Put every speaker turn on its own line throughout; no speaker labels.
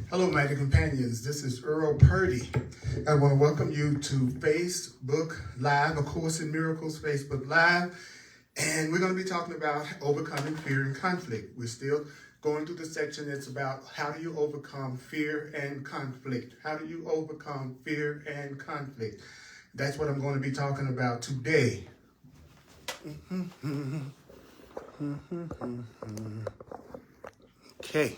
Hello, my companions. This is Earl Purdy. I want to welcome you to Facebook Live, A Course in Miracles Facebook Live. And we're going to be talking about overcoming fear and conflict. We're still going through the section that's about how do you overcome fear and conflict? How do you overcome fear and conflict? That's what I'm going to be talking about today. Okay.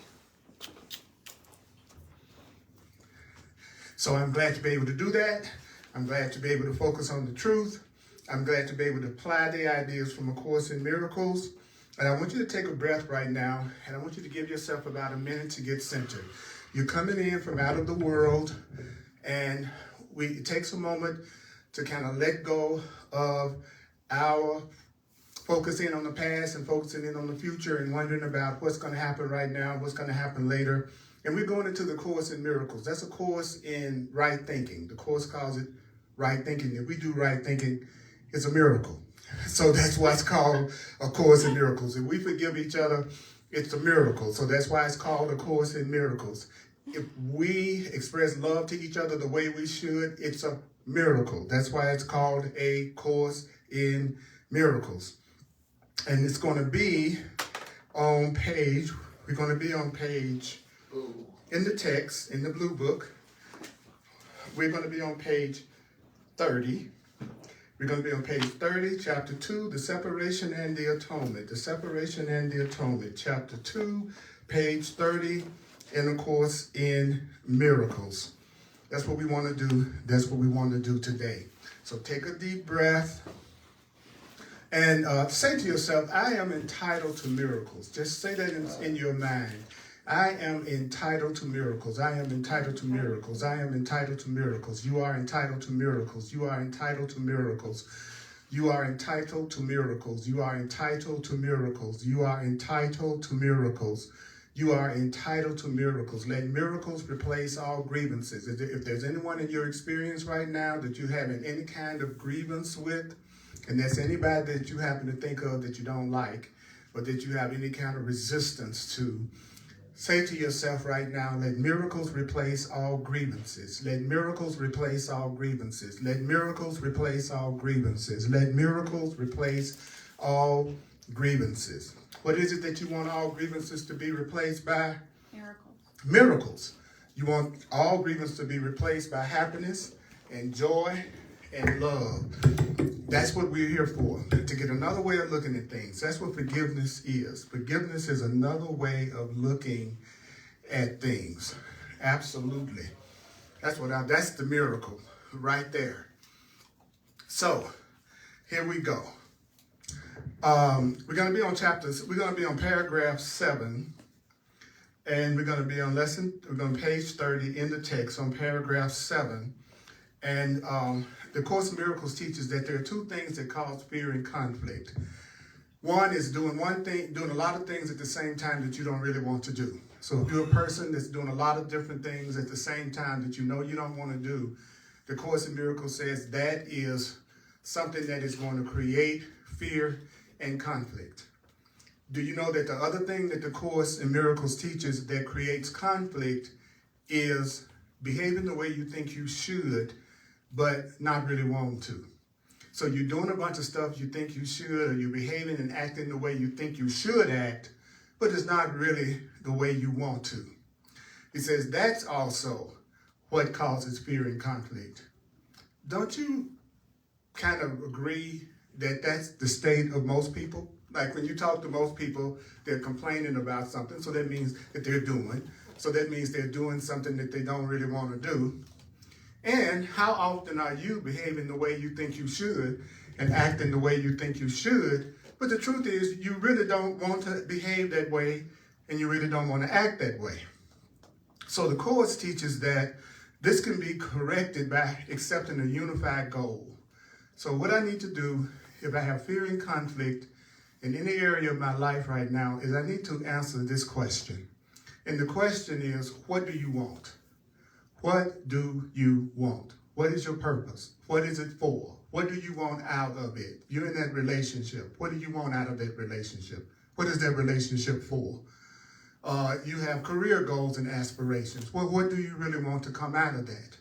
So I'm glad to be able to do that. I'm glad to be able to focus on the truth. I'm glad to be able to apply the ideas from A Course in Miracles. And I want you to take a breath right now, and I want you to give yourself about a minute to get centered. You're coming in from out of the world, and it takes a moment to kind of let go of our focusing on the past and focusing in on the future and wondering about what's going to happen right now, what's going to happen later. And we're going into the Course in Miracles. That's a course in right thinking. The course calls it right thinking. If we do right thinking, it's a miracle. So that's why it's called A Course in Miracles. If we forgive each other, it's a miracle. So that's why it's called A Course in Miracles. If we express love to each other the way we should, it's a miracle. That's why it's called A Course in Miracles. And it's going to be on page, we're going to be on page, in the text, in the blue book, we're going to be on page 30. We're going to be on page 30, chapter 2, the separation and the atonement. The separation and the atonement, chapter 2, page 30, in A Course in Miracles. That's what we want to do. That's what we want to do today. So take a deep breath and say to yourself, I am entitled to miracles. Just say that in your mind. I am entitled to miracles. I am entitled to miracles. I am entitled to miracles. You are entitled to miracles. You are entitled to miracles. You are entitled to miracles. You are entitled to miracles. You are entitled to miracles. You are entitled to miracles. Let miracles replace all grievances. If there's anyone in your experience right now that you having any kind of grievance with, and that's anybody that you happen to think of that you don't like, or that you have any kind of resistance to, say to yourself right now, let miracles replace all grievances. Let miracles replace all grievances. Let miracles replace all grievances. Let miracles replace all grievances. What is it that you want all grievances to be replaced by?
Miracles.
Miracles. You want all grievances to be replaced by happiness and joy and love. That's what we're here for, to get another way of looking at things. That's what forgiveness is. Forgiveness is another way of looking at things. Absolutely. That's the miracle right there. So, here we go. We're going to be on paragraph 7, and we're going to be on page 30 in the text on paragraph 7. And the Course in Miracles teaches that there are two things that cause fear and conflict. One is doing a lot of things at the same time that you don't really want to do. So if you're a person that's doing a lot of different things at the same time that you know you don't want to do, the Course in Miracles says that is something that is going to create fear and conflict. Do you know that the other thing that the Course in Miracles teaches that creates conflict is behaving the way you think you should, but not really want to. So you're doing a bunch of stuff you think you should, or you're behaving and acting the way you think you should act, but it's not really the way you want to. He says that's also what causes fear and conflict. Don't you kind of agree that that's the state of most people? Like when you talk to most people, they're complaining about something, so that means that they're doing. So that means they're doing something that they don't really want to do. And how often are you behaving the way you think you should and acting the way you think you should? But the truth is, you really don't want to behave that way, and you really don't want to act that way. So the Course teaches that this can be corrected by accepting a unified goal. So what I need to do if I have fear and conflict in any area of my life right now is I need to answer this question. And the question is, what do you want? What do you want? What is your purpose? What is it for? What do you want out of it? You're in that relationship. What do you want out of that relationship? What is that relationship for? You have career goals and aspirations. Well, what do you really want to come out of that?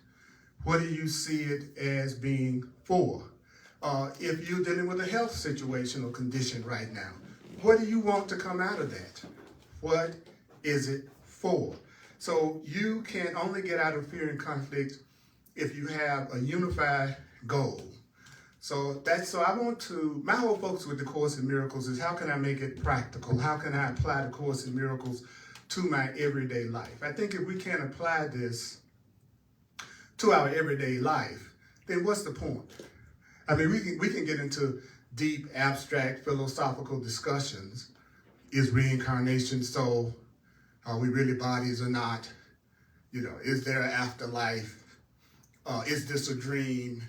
What do you see it as being for? If you're dealing with a health situation or condition right now, what do you want to come out of that? What is it for? So you can only get out of fear and conflict if you have a unified goal. So my whole focus with the Course in Miracles is how can I make it practical? How can I apply the Course in Miracles to my everyday life? I think if we can't apply this to our everyday life, then what's the point? I mean, we can get into deep, abstract, philosophical discussions. Is reincarnation so? Are we really bodies or not? Is there an afterlife? Is this a dream?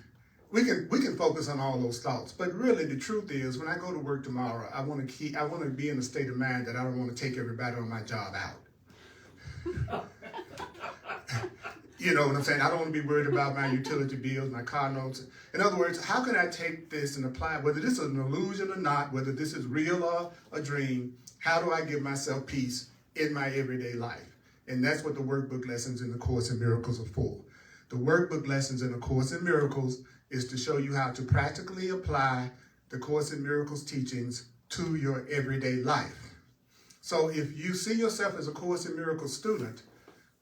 We can focus on all those thoughts, but really the truth is, when I go to work tomorrow, I want to be in a state of mind that I don't want to take everybody on my job out. You know what I'm saying? I don't want to be worried about my utility bills, my car notes. In other words, how can I take this and apply it, whether this is an illusion or not, whether this is real or a dream? How do I give myself peace in my everyday life? And that's what the workbook lessons in the Course in Miracles are for. The workbook lessons in the Course in Miracles is to show you how to practically apply the Course in Miracles teachings to your everyday life. So if you see yourself as a Course in Miracles student,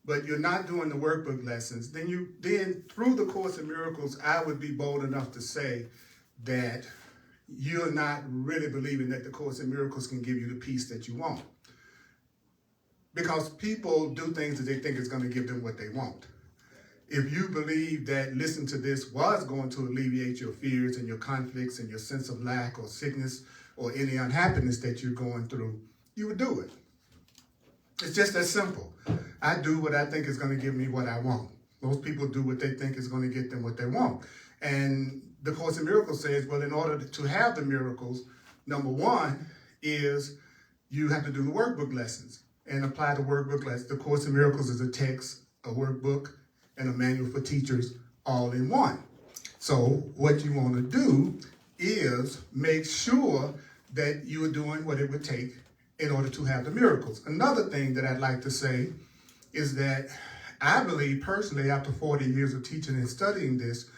but you're not doing the workbook lessons, then through the Course in Miracles, I would be bold enough to say that you're not really believing that the Course in Miracles can give you the peace that you want. Because people do things that they think is going to give them what they want. If you believe that listen to this was going to alleviate your fears and your conflicts and your sense of lack or sickness or any unhappiness that you're going through, you would do it. It's just that simple. I do what I think is going to give me what I want. Most people do what they think is going to get them what they want. And the Course in Miracles says, well, in order to have the miracles, number one is you have to do the workbook lessons and apply the workbook lessons. The Course in Miracles is a text, a workbook, and a manual for teachers all in one. So what you want to do is make sure that you are doing what it would take in order to have the miracles. Another thing that I'd like to say is that I believe personally, after 40 years of teaching and studying this,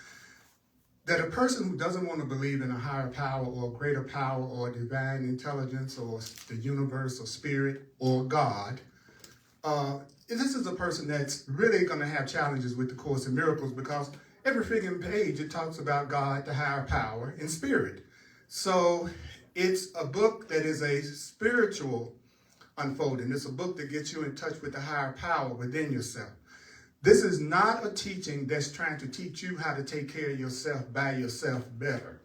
that a person who doesn't want to believe in a higher power or a greater power or divine intelligence or the universe or spirit or God, this is a person that's really going to have challenges with the Course in Miracles, because every freaking page it talks about God, the higher power, and spirit. So it's a book that is a spiritual unfolding. It's a book that gets you in touch with the higher power within yourself. This is not a teaching that's trying to teach you how to take care of yourself by yourself better.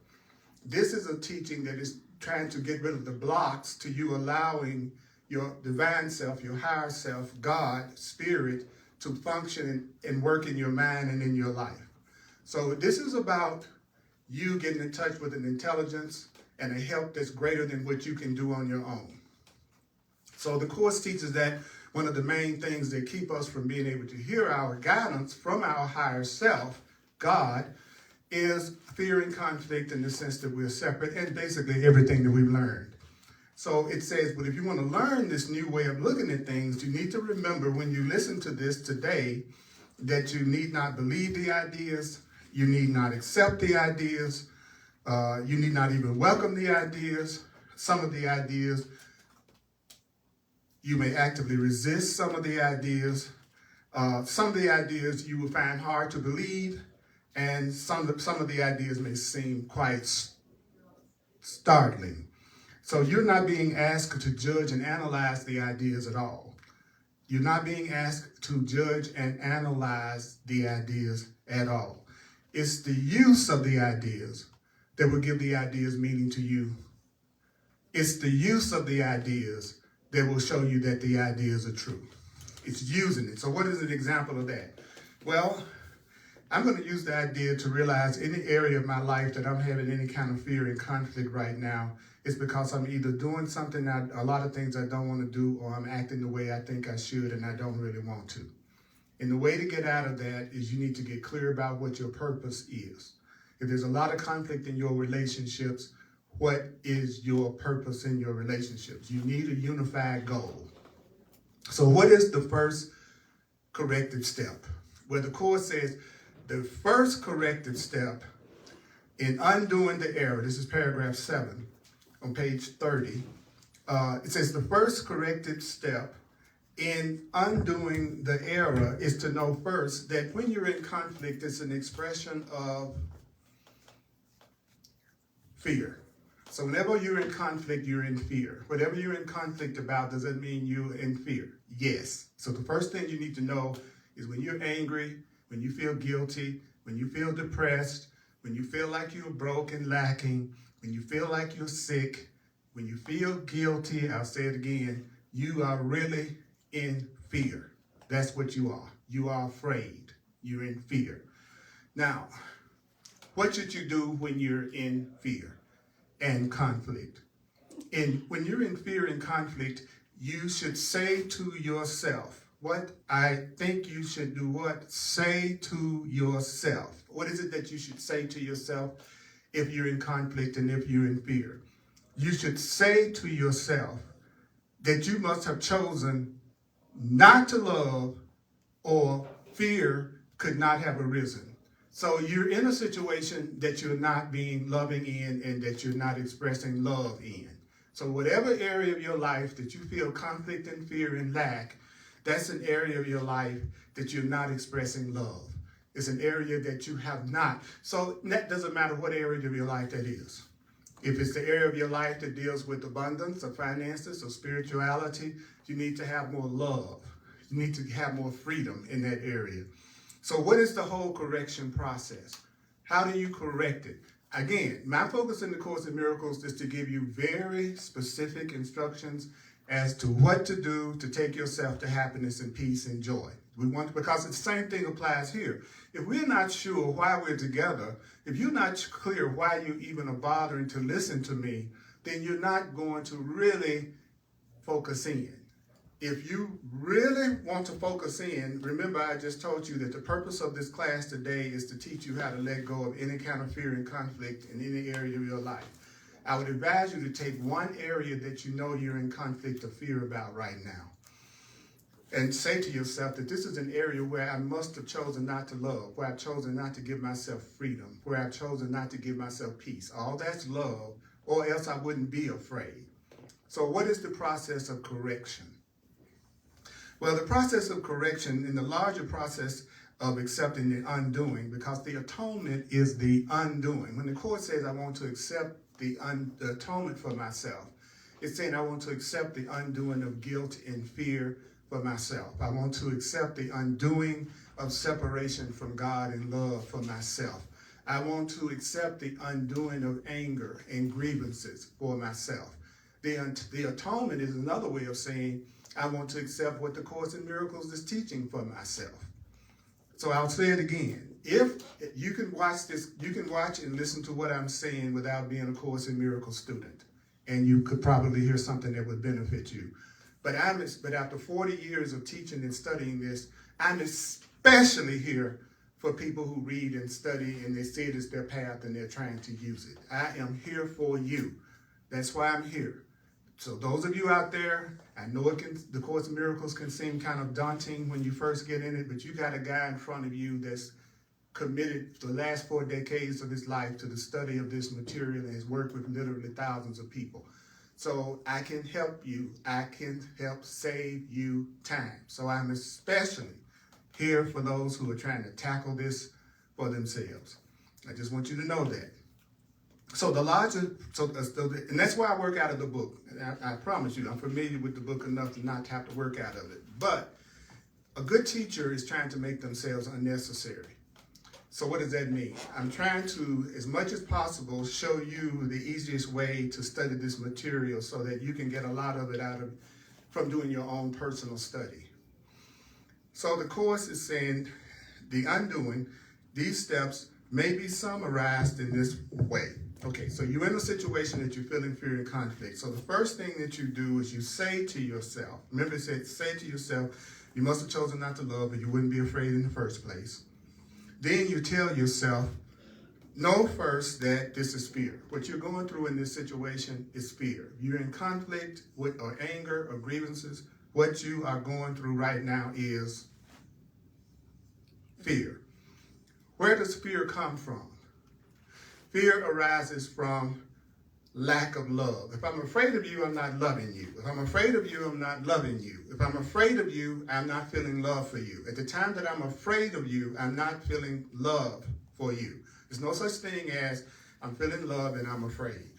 This is a teaching that is trying to get rid of the blocks to you allowing your divine self, your higher self, God, spirit, to function and work in your mind and in your life. So this is about you getting in touch with an intelligence and a help that's greater than what you can do on your own. So the Course teaches that one of the main things that keep us from being able to hear our guidance from our higher self, God, is fear and conflict in the sense that we're separate, and basically everything that we've learned. So it says, but if you want to learn this new way of looking at things, you need to remember when you listen to this today that you need not believe the ideas, you need not accept the ideas, you need not even welcome the ideas. Some of the ideas, you may actively resist some of the ideas. Some of the ideas you will find hard to believe, and some of the ideas may seem quite startling. So you're not being asked to judge and analyze the ideas at all. You're not being asked to judge and analyze the ideas at all. It's the use of the ideas that will give the ideas meaning to you. It's the use of the ideas that will show you that the ideas are true. It's using it. So what is an example of that? Well, I'm going to use the idea to realize any area of my life that I'm having any kind of fear and conflict right now is because I'm either doing something, a lot of things I don't want to do, or I'm acting the way I think I should and I don't really want to. And the way to get out of that is you need to get clear about what your purpose is. If there's a lot of conflict in your relationships, what is your purpose in your relationships? You need a unified goal. So what is the first corrective step? Well, the Course says the first corrective step in undoing the error, this is paragraph 7 on page 30, it says the first corrective step in undoing the error is to know first that when you're in conflict, it's an expression of fear. So whenever you're in conflict, you're in fear. Whatever you're in conflict about, does that mean you're in fear? Yes. So the first thing you need to know is when you're angry, when you feel guilty, when you feel depressed, when you feel like you're broke and lacking, when you feel like you're sick, when you feel guilty, I'll say it again, you are really in fear. That's what you are. You are afraid. You're in fear. Now, what should you do when you're in fear and conflict? And when you're in fear and conflict, you should say to yourself, what I think you should do what? Say to yourself. What is it that you should say to yourself if you're in conflict and if you're in fear? You should say to yourself that you must have chosen not to love, or fear could not have arisen. So you're in a situation that you're not being loving in and that you're not expressing love in. So whatever area of your life that you feel conflict and fear and lack, that's an area of your life that you're not expressing love. It's an area that you have not. So that doesn't matter what area of your life that is. If it's the area of your life that deals with abundance or finances or spirituality, you need to have more love. You need to have more freedom in that area. So what is the whole correction process? How do you correct it? Again, my focus in the Course in Miracles is to give you very specific instructions as to what to do to take yourself to happiness and peace and joy. Because the same thing applies here. If we're not sure why we're together, if you're not clear why you even are bothering to listen to me, then you're not going to really focus in. If you really want to focus in, remember I just told you that the purpose of this class today is to teach you how to let go of any kind of fear and conflict in any area of your life. I would advise you to take one area that you know you're in conflict or fear about right now, and say to yourself that this is an area where I must have chosen not to love, where I've chosen not to give myself freedom, where I've chosen not to give myself peace. All that's love, or else I wouldn't be afraid. So what is the process of correction? Well, the process of correction in the larger process of accepting the undoing, because the atonement is the undoing. When the Course says I want to accept the atonement for myself, it's saying I want to accept the undoing of guilt and fear for myself. I want to accept the undoing of separation from God and love for myself. I want to accept the undoing of anger and grievances for myself. The atonement is another way of saying I want to accept what the Course in Miracles is teaching for myself. So I'll say it again. If you can watch this, you can watch and listen to what I'm saying without being a Course in Miracles student, and you could probably hear something that would benefit you. But after 40 years of teaching and studying this, I'm especially here for people who read and study and they see it as their path and they're trying to use it. I am here for you. That's why I'm here. So those of you out there, I know the Course in Miracles can seem kind of daunting when you first get in it, but you got a guy in front of you that's committed the last 4 decades of his life to the study of this material and has worked with literally thousands of people. So I can help you. I can help save you time. So I'm especially here for those who are trying to tackle this for themselves. I just want you to know that. So and that's why I work out of the book. I promise you, I'm familiar with the book enough to not have to work out of it. But a good teacher is trying to make themselves unnecessary. So what does that mean? I'm trying to, as much as possible, show you the easiest way to study this material so that you can get a lot of it from doing your own personal study. So the Course is saying the undoing, these steps may be summarized in this way. Okay, so you're in a situation that you're feeling fear and conflict. So the first thing that you do is you say to yourself, remember it said, say to yourself, you must have chosen not to love, or you wouldn't be afraid in the first place. Then you tell yourself, know first that this is fear. What you're going through in this situation is fear. You're in conflict with or anger or grievances what you are going through right now is fear. Where does fear come from? Fear arises from lack of love. If I'm afraid of you, I'm not loving you. If I'm afraid of you, I'm not loving you. If I'm afraid of you, I'm not feeling love for you. At the time that I'm afraid of you, I'm not feeling love for you. There's no such thing as I'm feeling love and I'm afraid.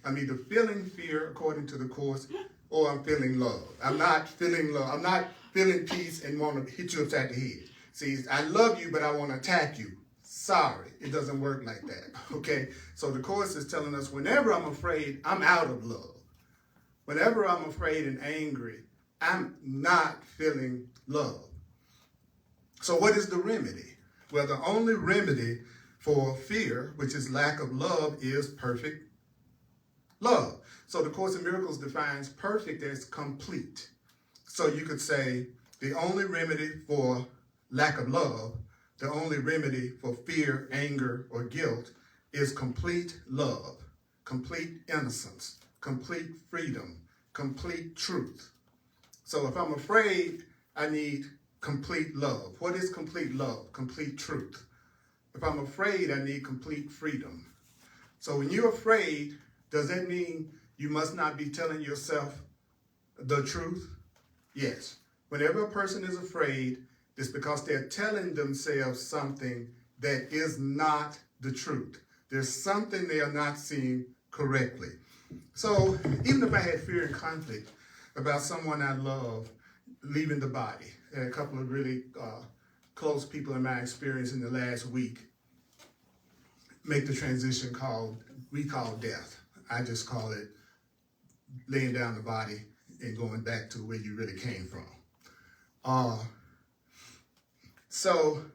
I'm either feeling fear according to the Course, or I'm feeling love. I'm not feeling love. I'm not feeling peace and want to hit you upside the head. See, I love you, but I want to attack you. Sorry, it doesn't work like that, okay? So the Course is telling us whenever I'm afraid, I'm out of love. Whenever I'm afraid and angry, I'm not feeling love. So what is the remedy? Well, the only remedy for fear, which is lack of love, is perfect love. So the Course in Miracles defines perfect as complete. So you could say the only remedy for lack of love, the only remedy for fear, anger, or guilt is complete love, complete innocence, complete freedom, complete truth. So if I'm afraid, I need complete love. What is complete love? Complete truth. If I'm afraid, I need complete freedom. So when you're afraid, does that mean you must not be telling yourself the truth? Yes. Whenever a person is afraid, it's because they're telling themselves something that is not the truth. There's something they are not seeing correctly. So even if I had fear and conflict about someone I love leaving the body, and a couple of really close people in my experience in the last week make the transition we call death. I just call it laying down the body and going back to where you really came from. So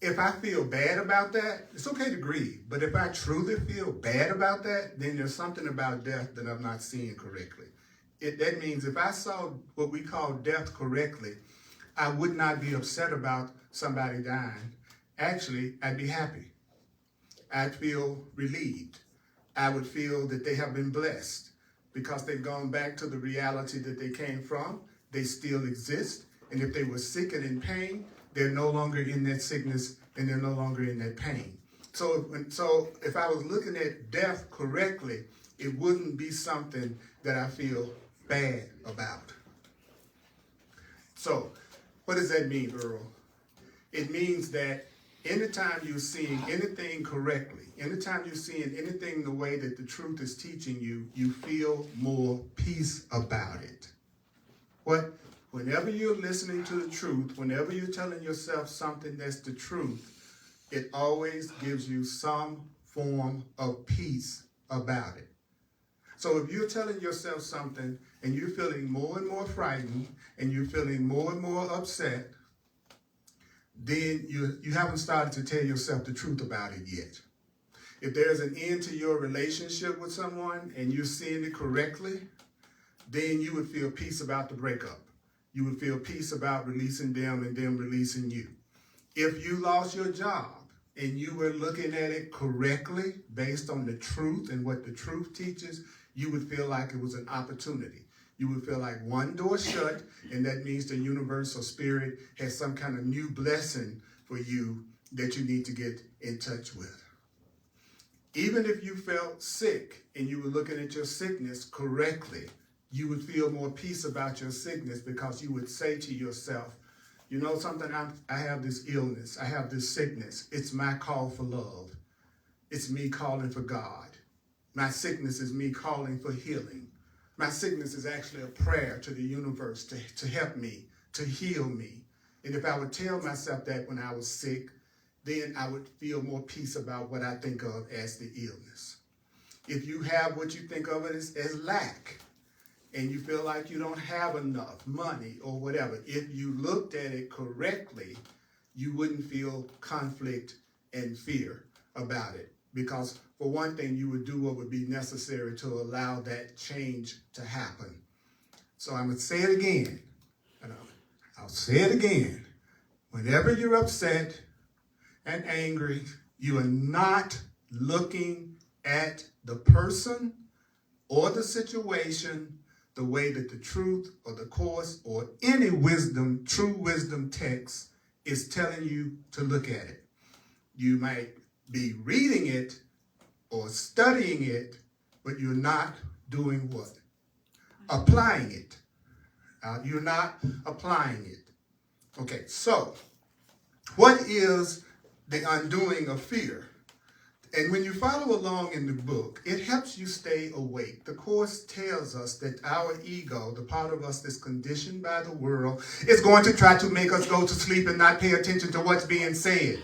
if I feel bad about that, it's okay to grieve. But if I truly feel bad about that, then there's something about death that I'm not seeing correctly. That means if I saw what we call death correctly, I would not be upset about somebody dying. Actually, I'd be happy. I'd feel relieved. I would feel that they have been blessed because they've gone back to the reality that they came from. They still exist. And if they were sick and in pain, they're no longer in that sickness and they're no longer in that pain. So if I was looking at death correctly, it wouldn't be something that I feel bad about. So what does that mean, Earl? It means that anytime you're seeing anything correctly, anytime you're seeing anything the way that the truth is teaching you, you feel more peace about it. Whenever you're listening to the truth, whenever you're telling yourself something that's the truth, it always gives you some form of peace about it. So if you're telling yourself something and you're feeling more and more frightened and you're feeling more and more upset, then you haven't started to tell yourself the truth about it yet. If there's an end to your relationship with someone and you're seeing it correctly, then you would feel peace about the breakup. You would feel peace about releasing them and them releasing you. If you lost your job and you were looking at it correctly based on the truth and what the truth teaches, you would feel like it was an opportunity. You would feel like one door shut, and that means the universe or spirit has some kind of new blessing for you that you need to get in touch with. Even if you felt sick and you were looking at your sickness correctly, you would feel more peace about your sickness because you would say to yourself, you know something, I have this illness, I have this sickness. It's my call for love. It's me calling for God. My sickness is me calling for healing. My sickness is actually a prayer to the universe to help me, to heal me. And if I would tell myself that when I was sick, then I would feel more peace about what I think of as the illness. If you have what you think of it as lack, and you feel like you don't have enough money or whatever, if you looked at it correctly, you wouldn't feel conflict and fear about it. Because for one thing, you would do what would be necessary to allow that change to happen. So I'm going to say it again. And I'll say it again. Whenever you're upset and angry, you are not looking at the person or the situation the way that the truth or the course or any wisdom, true wisdom text is telling you to look at it. You might be reading it or studying it, but you're not doing what? Applying it. You're not applying it. Okay, so what is the undoing of fear? And when you follow along in the book, it helps you stay awake. The Course tells us that our ego, the part of us that's conditioned by the world, is going to try to make us go to sleep and not pay attention to what's being said.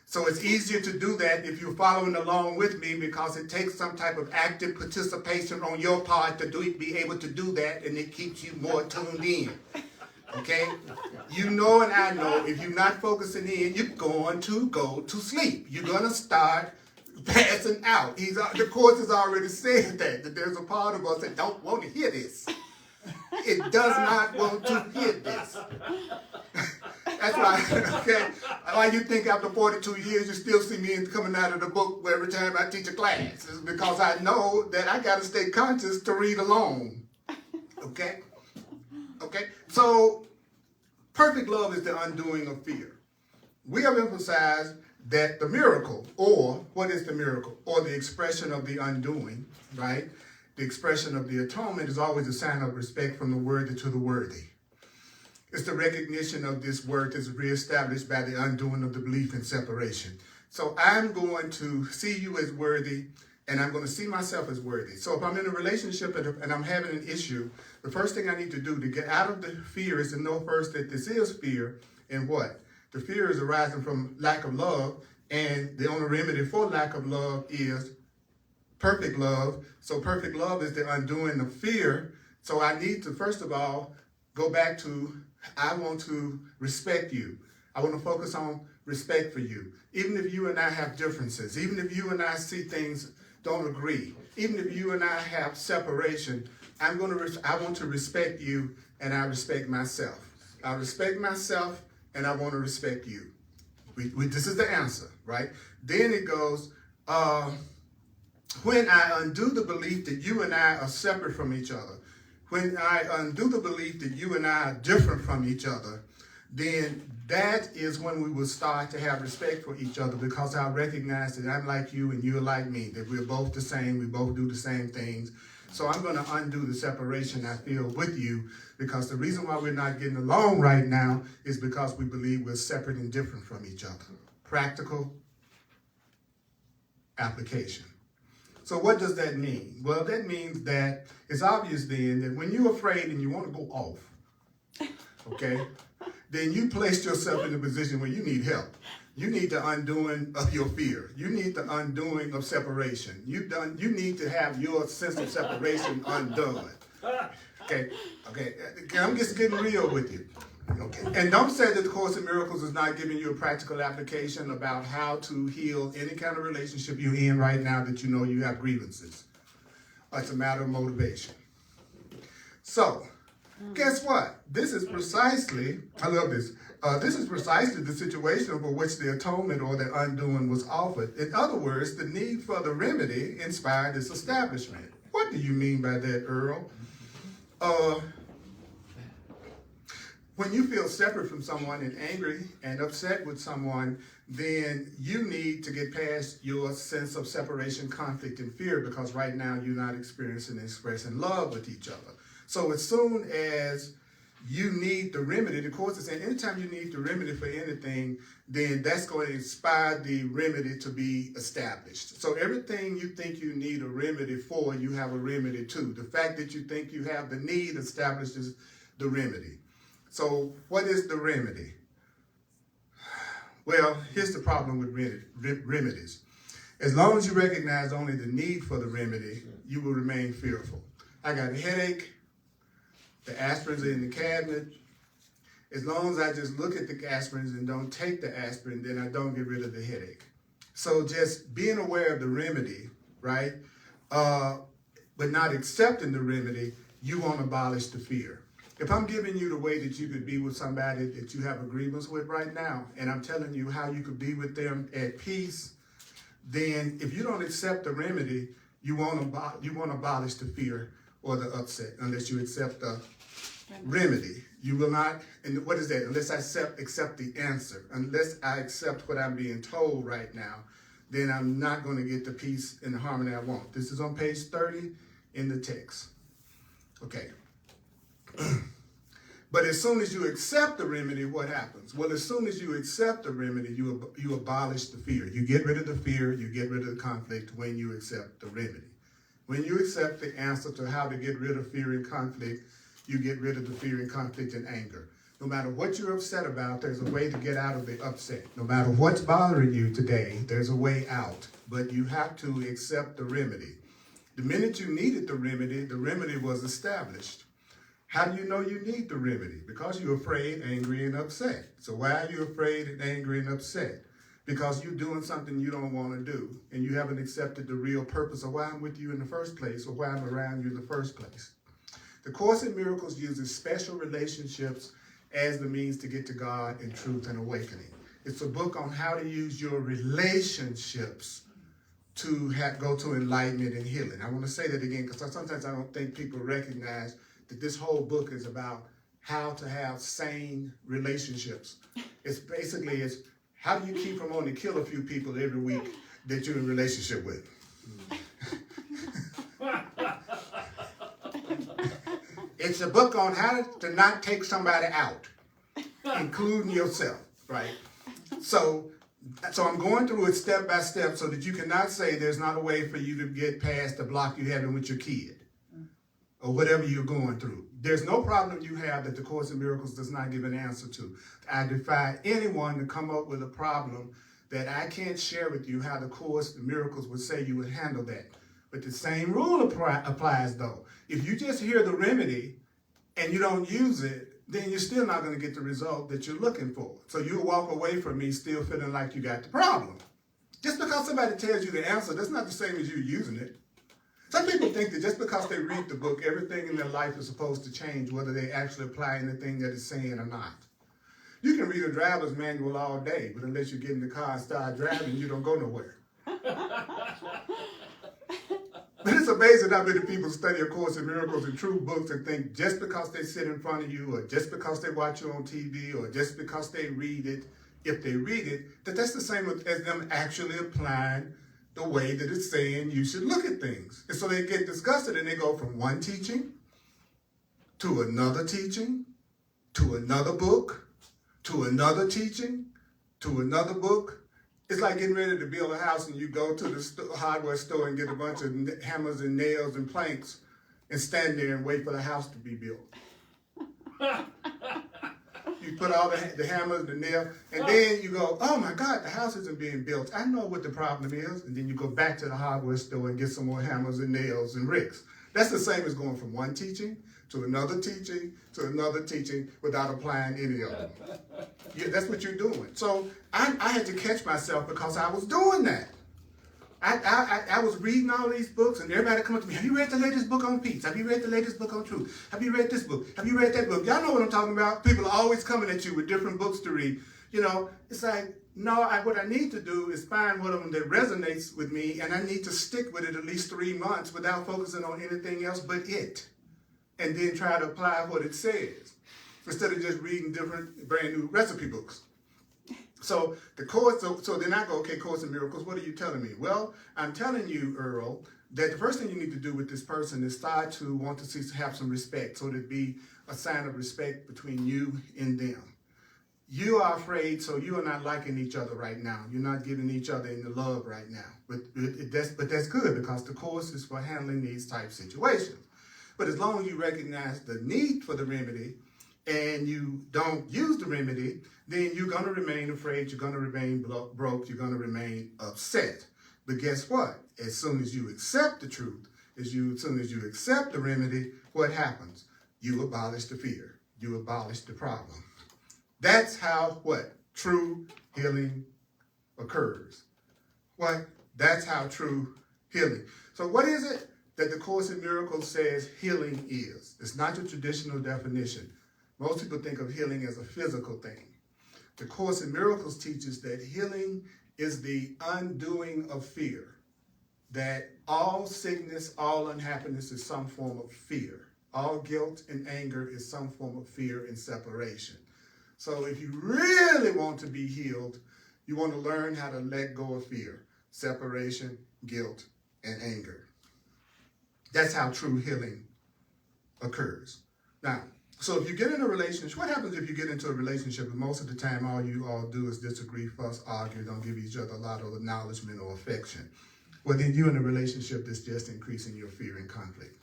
So it's easier to do that if you're following along with me, because it takes some type of active participation on your part to be able to do that, and it keeps you more tuned in. Okay? You know and I know if you're not focusing in, you're going to go to sleep. You're going to start passing out. The Course has already said that there's a part of us that don't want to hear this. It does not want to hear this. That's why, okay, why you think after 42 years you still see me coming out of the book every time I teach a class. It's because I know that I got to stay conscious to read along. Okay? Okay? So, perfect love is the undoing of fear. We have emphasized that the miracle, or what is the miracle? Or the expression of the undoing, right? The expression of the atonement is always a sign of respect from the worthy to the worthy. It's the recognition of this worth is reestablished by the undoing of the belief in separation. So I'm going to see you as worthy, and I'm going to see myself as worthy. So if I'm in a relationship and I'm having an issue, the first thing I need to do to get out of the fear is to know first that this is fear, and what? The fear is arising from lack of love, and the only remedy for lack of love is perfect love. So perfect love is the undoing of fear. So I need to, first of all, go back to, I want to respect you. I want to focus on respect for you. Even if you and I have differences, even if you and I see things don't agree, even if you and I have separation, I want to respect you, and I respect myself. I respect myself, and I want to respect you. This is the answer, right? Then it goes, when I undo the belief that you and I are separate from each other, when I undo the belief that you and I are different from each other, then that is when we will start to have respect for each other, because I recognize that I'm like you and you're like me, that we're both the same, we both do the same things. So I'm going to undo the separation I feel with you, because the reason why we're not getting along right now is because we believe we're separate and different from each other. Practical application. So what does that mean? Well, that means that it's obvious then that when you're afraid and you want to go off, okay, then you placed yourself in a position where you need help. You need the undoing of your fear. You need the undoing of separation. You need to have your sense of separation undone. Okay. I'm just getting real with you. Okay. And don't say that the Course in Miracles is not giving you a practical application about how to heal any kind of relationship you're in right now that you know you have grievances. It's a matter of motivation. So, guess what? This is precisely, I love this. This is precisely the situation for which the atonement or the undoing was offered. In other words, the need for the remedy inspired this establishment. What do you mean by that, Earl? When you feel separate from someone and angry and upset with someone, then you need to get past your sense of separation, conflict, and fear, because right now you're not experiencing and expressing love with each other. So as soon as you need the remedy, the Course is saying anytime you need the remedy for anything, then that's going to inspire the remedy to be established. So everything you think you need a remedy for, you have a remedy to. The fact that you think you have the need establishes the remedy. So what is the remedy? Well, here's the problem with remedies. As long as you recognize only the need for the remedy, you will remain fearful. I got a headache. The aspirins are in the cabinet. As long as I just look at the aspirins and don't take the aspirin, then I don't get rid of the headache. So just being aware of the remedy, right? But not accepting the remedy, you won't abolish the fear. If I'm giving you the way that you could be with somebody that you have a grievance with right now, and I'm telling you how you could be with them at peace, then if you don't accept the remedy, you won't abolish the fear. or the upset, unless you accept the remedy. You will not, and what is that? Unless I accept the answer. Unless I accept what I'm being told right now, then I'm not going to get the peace and the harmony I want. This is on page 30 in the text. Okay. But as soon as you accept the remedy, what happens? Well, as soon as you accept the remedy, you abolish the fear. You get rid of the fear, you get rid of the conflict when you accept the remedy. When you accept the answer to how to get rid of fear and conflict, you get rid of the fear and conflict and anger. No matter what you're upset about, there's a way to get out of the upset. No matter what's bothering you today, there's a way out. But you have to accept the remedy. The minute you needed the remedy was established. How do you know you need the remedy? Because you're afraid, angry, and upset. So why are you afraid and angry and upset? Because you're doing something you don't want to do, and you haven't accepted the real purpose of why I'm with you in the first place, or why I'm around you in the first place. The Course in Miracles uses special relationships as the means to get to God in truth and awakening. It's a book on how to use your relationships to go to enlightenment and healing. I want to say that again, because sometimes I don't think people recognize that this whole book is about how to have sane relationships. It's how do you keep from wanting to kill a few people every week that you're in a relationship with? It's a book on how to not take somebody out, including yourself, right? So I'm going through it step by step so that you cannot say there's not a way for you to get past the block you're having with your kid or whatever you're going through. There's no problem you have that the Course in Miracles does not give an answer to. I defy anyone to come up with a problem that I can't share with you how the Course in Miracles would say you would handle that. But the same rule applies though. If you just hear the remedy and you don't use it, then you're still not going to get the result that you're looking for. So you'll walk away from me still feeling like you got the problem. Just because somebody tells you the answer, that's not the same as you using it. Some people think that just because they read the book, everything in their life is supposed to change, whether they actually apply anything that it's saying or not. You can read a driver's manual all day, but unless you get in the car and start driving, you don't go nowhere. But it's amazing how many people study A Course in Miracles and true books and think just because they sit in front of you, or just because they watch you on TV, or just because they read it, if they read it, that's the same as them actually applying the way that it's saying you should look at things. And so they get disgusted and they go from one teaching to another teaching, to another book, to another teaching, to another book. It's like getting ready to build a house and you go to the hardware store and get a bunch of hammers and nails and planks and stand there and wait for the house to be built. You put all the hammers, the nails, and then you go, oh my God, the house isn't being built. I know what the problem is. And then you go back to the hardware store and get some more hammers and nails and bricks. That's the same as going from one teaching to another teaching to another teaching without applying any of them. Yeah, that's what you're doing. So I had to catch myself because I was doing that. I was reading all these books and everybody come up to me, have you read the latest book on peace? Have you read the latest book on truth? Have you read this book? Have you read that book? Y'all know what I'm talking about. People are always coming at you with different books to read. You know, it's like, no, what I need to do is find one of them that resonates with me, and I need to stick with it at least 3 months without focusing on anything else but it. And then try to apply what it says, instead of just reading different brand new recipe books. So the Course, so then I go, okay, Course in Miracles, what are you telling me? Well, I'm telling you, Earl, that the first thing you need to do with this person is start to want to have some respect, so there'd be a sign of respect between you and them. You are afraid, so you are not liking each other right now. You're not giving each other any love right now. But that's good, because the Course is for handling these type situations. But as long as you recognize the need for the remedy and you don't use the remedy, then you're going to remain afraid, you're going to remain broke, you're going to remain upset. But guess what? As soon as you accept the truth, as soon as you accept the remedy, what happens? You abolish the fear. You abolish the problem. That's how true healing occurs. That's how true healing. So what is it that the Course in Miracles says healing is? It's not your traditional definition. Most people think of healing as a physical thing. The Course in Miracles teaches that healing is the undoing of fear. that all sickness, all unhappiness is some form of fear. All guilt and anger is some form of fear and separation. So if you really want to be healed, you want to learn how to let go of fear, separation, guilt, and anger. That's how true healing occurs. Now, so if you get in a relationship, what happens if you get into a relationship and most of the time all you all do is disagree, fuss, argue, don't give each other a lot of acknowledgement or affection? Well, then you're in a relationship that's just increasing your fear and conflict.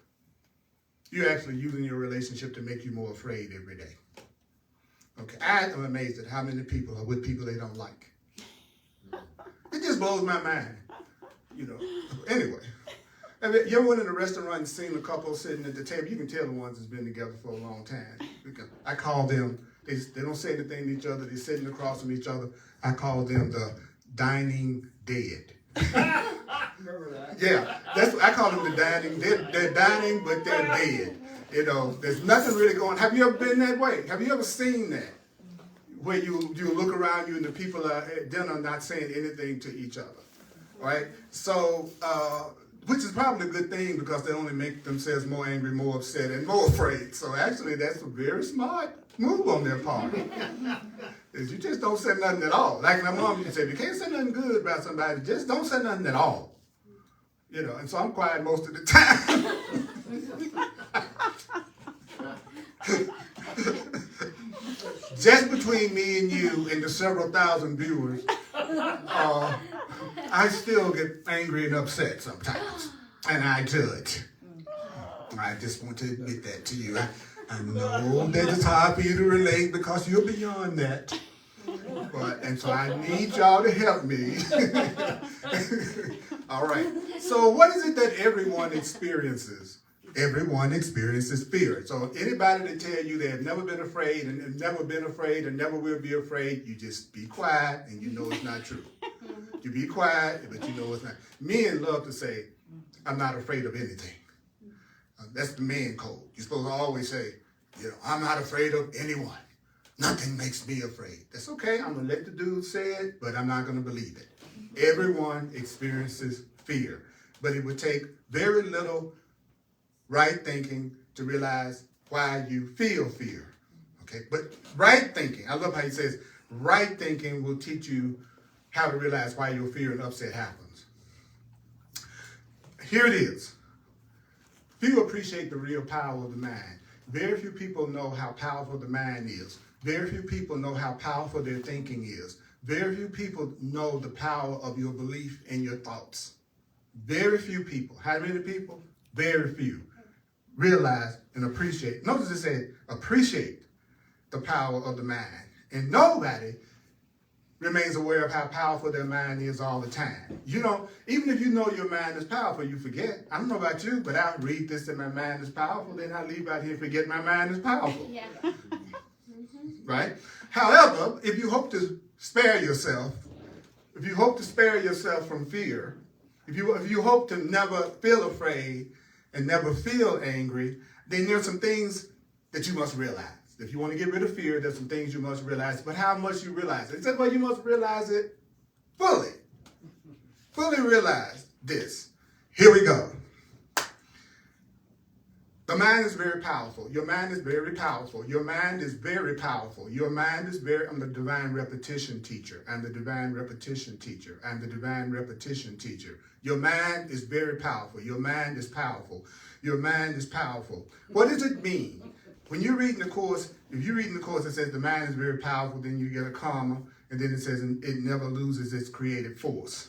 You're actually using your relationship to make you more afraid every day. Okay, I am amazed at how many people are with people they don't like. It just blows my mind, you know. Anyway, you ever went in a restaurant and seen a couple sitting at the table? You can tell the ones that's been together for a long time. I call them, they don't say anything to each other, they're sitting across from each other. I call them the dining dead.
Remember that?
Yeah, I call them the dining. They're dining, but they're dead. You know, there's nothing really going. Have you ever been that way? Have you ever seen that? Where you look around you and the people are at dinner not saying anything to each other, right? So, which is probably a good thing because they only make themselves more angry, more upset, and more afraid. So actually, that's a very smart move on their part. Is you just don't say nothing at all. Like my mom used to say, if you can't say nothing good about somebody, just don't say nothing at all. You know, and so I'm quiet most of the time. Just between me and you and the several thousand viewers, I still get angry and upset sometimes. And I judge. I just want to admit that to you. I know that it's hard for you to relate because you're beyond that. And so I need y'all to help me. All right. So what is it that everyone experiences? Everyone experiences fear. So anybody that tell you they have never been afraid and have never been afraid and never will be afraid, you just be quiet and you know it's not true. You be quiet, but you know it's not. Men love to say, I'm not afraid of anything. That's the man code. You're supposed to always say, you know, I'm not afraid of anyone. Nothing makes me afraid. That's okay. I'm going to let the dude say it, but I'm not going to believe it. Everyone experiences fear, but it would take very little right thinking to realize why you feel fear. Okay, but right thinking, I love how he says, right thinking will teach you how to realize why your fear and upset happens. Here it is. Few appreciate the real power of the mind. Very few people know how powerful the mind is. Very few people know how powerful their thinking is. Very few people know the power of your belief and your thoughts. Very few people. How many people? Very few. Realize and appreciate. Notice it said appreciate the power of the mind. And nobody remains aware of how powerful their mind is all the time. You know, even if you know your mind is powerful, you forget. I don't know about you, but I read this and my mind is powerful, then I leave out here and forget my mind is powerful.
Yeah.
Right? However, if you hope to spare yourself, from fear, if you hope to never feel afraid and never feel angry, then there's some things that you must realize. If you want to get rid of fear, there's some things you must realize. But how much you realize it? It says, well, you must realize it fully. Fully realize this. Here we go. The mind is very powerful. Your mind is very powerful. Your mind is very powerful. Your mind is very, I'm the divine repetition teacher. I'm the divine repetition teacher. I'm the divine repetition teacher. Your mind is very powerful. Your mind is powerful. Your mind is powerful. What does it mean? When you're reading the course, if you're reading the course that says the mind is very powerful, then you get a comma, and then it says it never loses its creative force.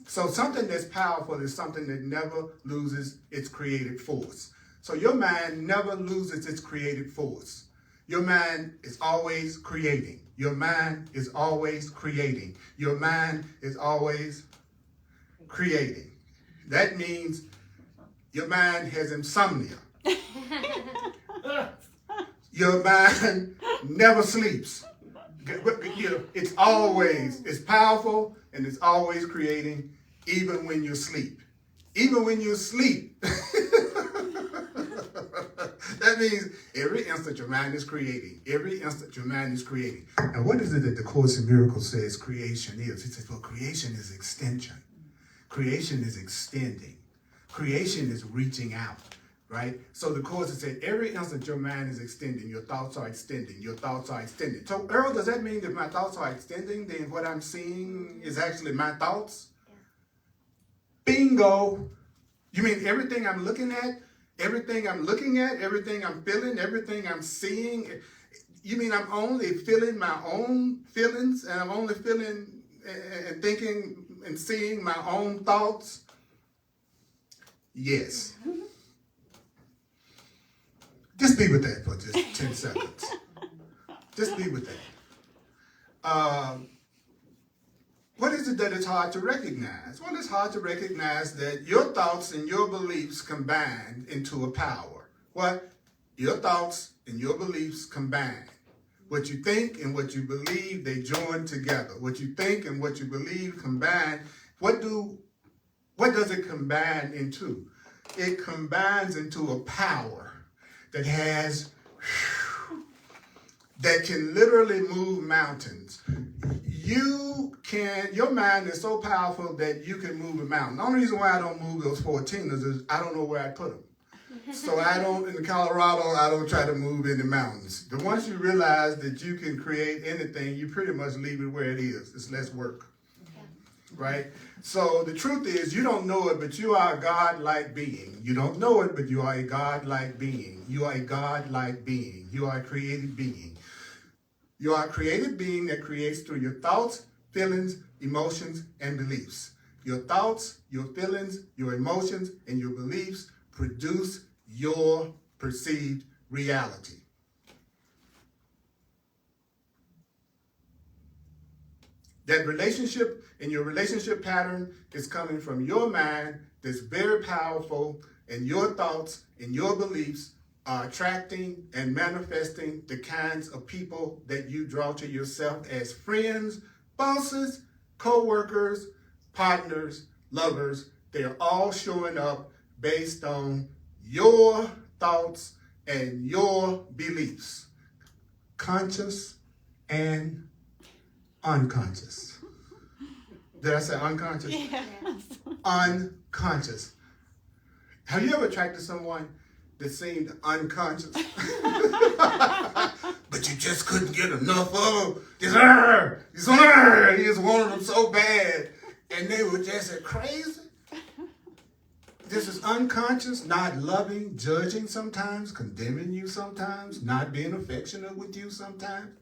So something that's powerful is something that never loses its creative force. So your mind never loses its creative force. Your mind is always creating. Your mind is always creating. Your mind is always creating. That means your mind has insomnia. Your mind never sleeps. It's powerful and it's always creating even when you sleep. Even when you sleep. That means every instant your mind is creating. Every instant your mind is creating. And what is it that the Course in Miracles says creation is? It says, well, creation is extension. Creation is extending. Creation is reaching out, right? So the Course has said every instant your mind is extending, your thoughts are extending, your thoughts are extending. So Earl, does that mean that my thoughts are extending, then what I'm seeing is actually my thoughts? Yeah. Bingo! You mean everything I'm looking at, everything I'm feeling, everything I'm seeing? You mean I'm only feeling my own feelings, and I'm only feeling and thinking and seeing my own thoughts? Yes. Just be with that for just 10 seconds. Just be with that. What is it that is hard to recognize? Well, it's hard to recognize that your thoughts and your beliefs combine into a power. What? Your thoughts and your beliefs combine. What you think and what you believe, they join together. What you think and what you believe combine. What does it combine into? It combines into a power that can literally move mountains. Your mind is so powerful that you can move a mountain. The only reason why I don't move those 14ers is I don't know where I put them. So in Colorado, I don't try to move any mountains. But once you realize that you can create anything, you pretty much leave it where it is. It's less work, right? So the truth is, you don't know it, but you are a God-like being. You don't know it, but you are a God-like being. You are a God-like being. You are a created being. You are a created being that creates through your thoughts, feelings, emotions, and beliefs. Your thoughts, your feelings, your emotions, and your beliefs produce your perceived reality. That relationship and your relationship pattern is coming from your mind that's very powerful, and your thoughts and your beliefs are attracting and manifesting the kinds of people that you draw to yourself as friends, bosses, co-workers, partners, lovers. They're all showing up based on your thoughts and your beliefs, conscious and unconscious. Did I say unconscious?
Yes.
Unconscious. Have you ever attracted someone that seemed unconscious? But you just couldn't get enough of them. You just wanted them so bad. And they were just crazy. This is unconscious, not loving, judging sometimes, condemning you sometimes, not being affectionate with you sometimes.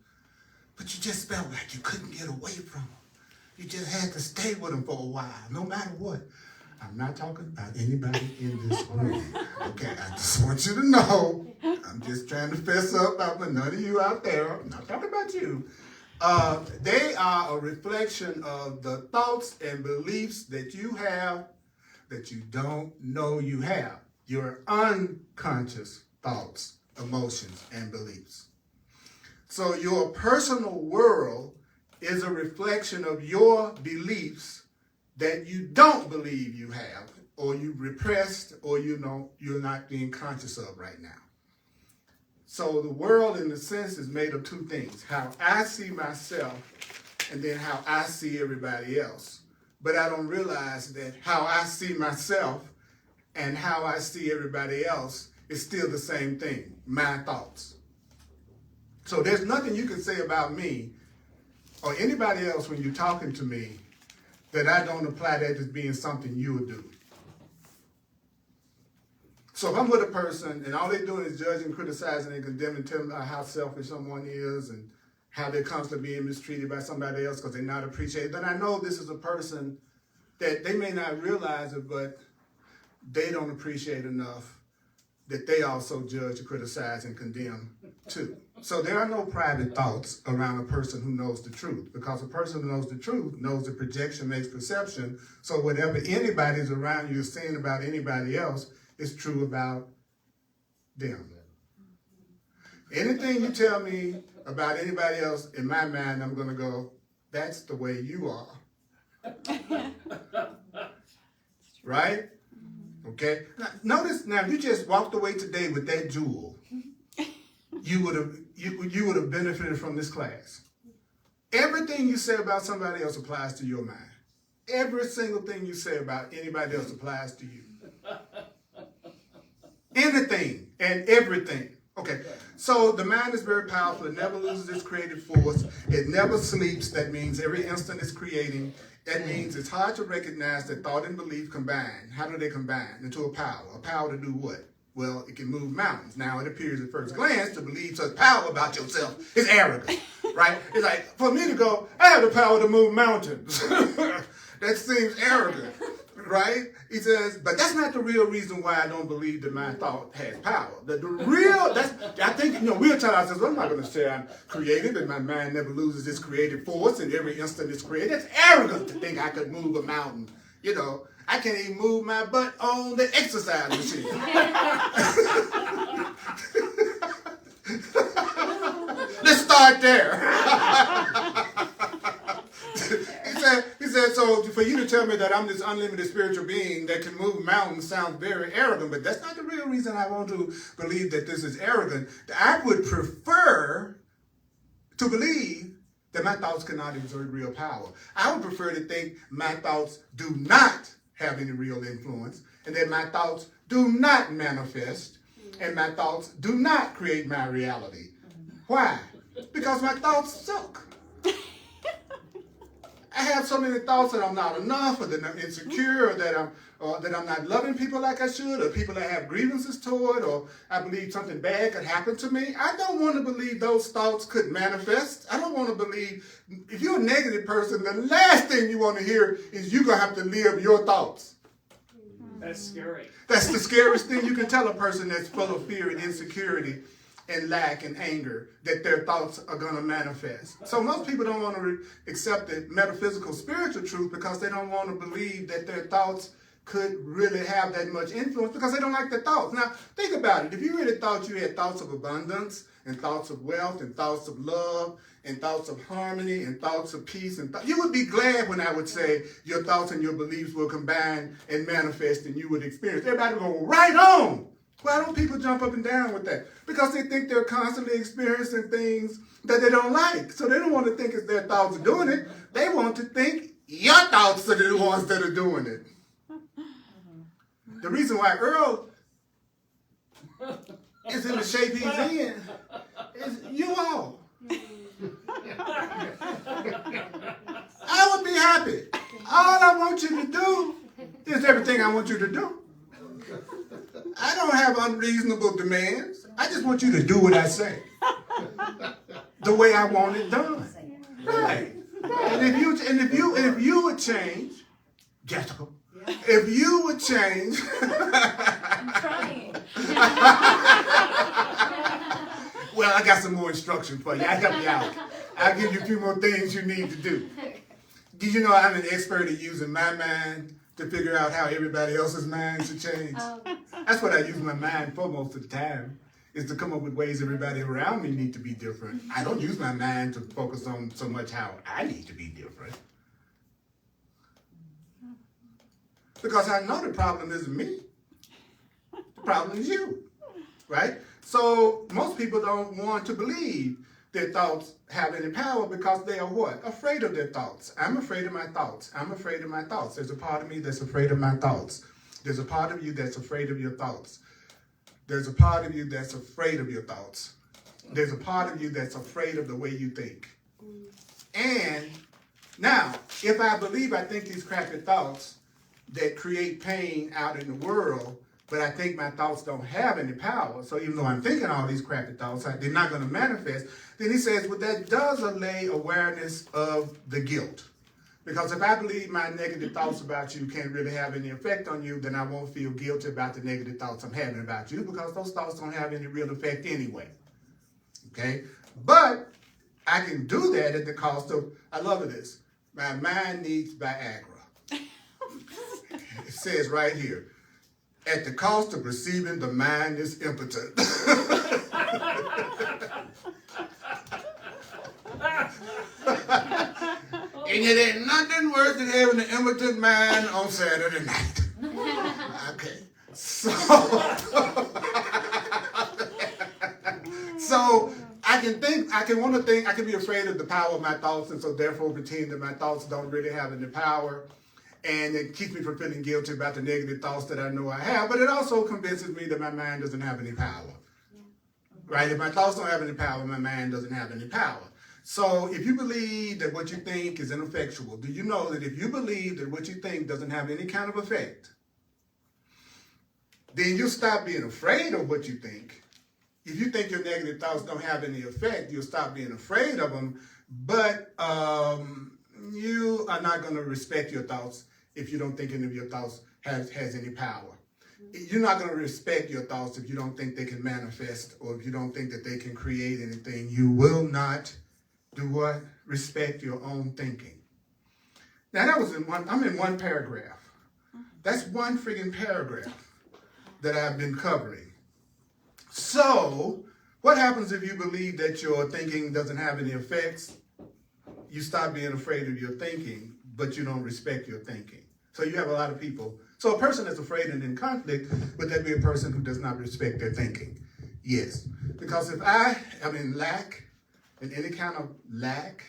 But you just felt like you couldn't get away from them. You just had to stay with them for a while, no matter what. I'm not talking about anybody in this room. Okay, I just want you to know, I'm just trying to fess up about none of you out there. I'm not talking about you. They are a reflection of the thoughts and beliefs that you have that you don't know you have. Your unconscious thoughts, emotions, and beliefs. So your personal world is a reflection of your beliefs that you don't believe you have, or you repressed, or you're not being conscious of right now. So the world, in a sense, is made of two things: how I see myself, and then how I see everybody else. But I don't realize that how I see myself and how I see everybody else is still the same thing: my thoughts. So there's nothing you can say about me or anybody else when you're talking to me that I don't apply that as being something you would do. So if I'm with a person and all they're doing is judging, criticizing, and condemning, telling how selfish someone is and how they're constantly being mistreated by somebody else because they're not appreciated, then I know this is a person that they may not realize it, but they don't appreciate enough that they also judge, criticize, and condemn too. So there are no private thoughts around a person who knows the truth, because a person who knows the truth knows that projection makes perception. So whatever anybody's around you is saying about anybody else is true about them. Anything you tell me about anybody else, in my mind, I'm going to go, that's the way you are. Right? Okay? Now, notice, now, if you just walked away today with that jewel, you would have benefited from this class. Everything you say about somebody else applies to your mind. Every single thing you say about anybody else applies to you. Anything and everything. Okay, so the mind is very powerful. It never loses its creative force. It never sleeps. That means every instant it's creating. That means it's hard to recognize that thought and belief combine. How do they combine? Into a power. A power to do what? Well, it can move mountains. Now, it appears at first glance to believe such power about yourself is arrogant, right? It's like, for me to go, I have the power to move mountains. That seems arrogant, right? He says, but that's not the real reason why I don't believe that my thought has power. I think, we'll tell ourselves, well, I'm not going to say I'm creative and my mind never loses its creative force and every instant it's created. That's arrogant to think I could move a mountain. I can't even move my butt on the exercise machine. Let's start there. He said, so for you to tell me that I'm this unlimited spiritual being that can move mountains sounds very arrogant, but that's not the real reason I want to believe that this is arrogant. I would prefer to believe that my thoughts cannot exert real power. I would prefer to think my thoughts do not have any real influence, and that my thoughts do not manifest, and my thoughts do not create my reality. Why? Because my thoughts suck. I have so many thoughts that I'm not enough, or that I'm insecure, or that I'm not loving people like I should, or people that have grievances toward, or I believe something bad could happen to me. I don't want to believe those thoughts could manifest. I don't want to believe, if you're a negative person, the last thing you want to hear is you're going to have to live your thoughts.
That's scary.
That's the scariest thing you can tell a person that's full of fear and insecurity and lack and anger, that their thoughts are going to manifest. So most people don't want to accept the metaphysical spiritual truth because they don't want to believe that their thoughts could really have that much influence because they don't like their thoughts. Now, think about it. If you really thought you had thoughts of abundance and thoughts of wealth and thoughts of love and thoughts of harmony and thoughts of peace, you would be glad when I would say your thoughts and your beliefs will combine and manifest and you would experience. Everybody would go, right on. Why don't people jump up and down with that? Because they think they're constantly experiencing things that they don't like. So they don't want to think it's their thoughts doing it. They want to think your thoughts are the ones that are doing it. The reason why Earl is in the shape he's in is you all. I would be happy. All I want you to do is everything I want you to do. I don't have unreasonable demands. I just want you to do what I say. The way I want it done. Right. And if you would change, Jessica, if you would change.
I'm trying.
Well, I got some more instruction for you. I'll help you out. I'll give you a few more things you need to do. Did you know I'm an expert at using my mind to figure out how everybody else's mind should change? That's what I use my mind for most of the time, is to come up with ways everybody around me need to be different. I don't use my mind to focus on so much how I need to be different. Because I know the problem isn't me. The problem is you, right? So most people don't want to believe their thoughts have any power because they are what? Afraid of their thoughts. I'm afraid of my thoughts. I'm afraid of my thoughts. There's a part of me that's afraid of my thoughts. There's a part of you that's afraid of your thoughts. There's a part of you that's afraid of your thoughts. There's a part of you that's afraid of the way you think. And now, if I believe I think these crappy thoughts that create pain out in the world, but I think my thoughts don't have any power, so even though I'm thinking all these crappy thoughts, they're not going to manifest, then he says, well, that does allay awareness of the guilt. Because if I believe my negative thoughts about you can't really have any effect on you, then I won't feel guilty about the negative thoughts I'm having about you, because those thoughts don't have any real effect anyway. Okay? But I can do that at the cost of, I love this, my mind needs Viagra. It says right here, at the cost of receiving the mind is impotent. And yet ain't nothing worse than having an impotent mind on Saturday night. Okay. So I can be afraid of the power of my thoughts, and so therefore pretend that my thoughts don't really have any power. And it keeps me from feeling guilty about the negative thoughts that I know I have, but it also convinces me that my mind doesn't have any power. Right? If my thoughts don't have any power, my mind doesn't have any power. So if you believe that what you think is ineffectual, do you know that if you believe that what you think doesn't have any kind of effect, then you'll stop being afraid of what you think. If you think your negative thoughts don't have any effect, you'll stop being afraid of them, but you are not going to respect your thoughts if you don't think any of your thoughts has any power. You're not going to respect your thoughts if you don't think they can manifest or if you don't think that they can create anything. You will not do what? Respect your own thinking. Now that was I'm in one paragraph. That's one friggin' paragraph that I've been covering. So what happens if you believe that your thinking doesn't have any effects? You stop being afraid of your thinking, but you don't respect your thinking. So you have a lot of people. So a person that's afraid and in conflict, would that be a person who does not respect their thinking? Yes. Because if I am in lack, in any kind of lack,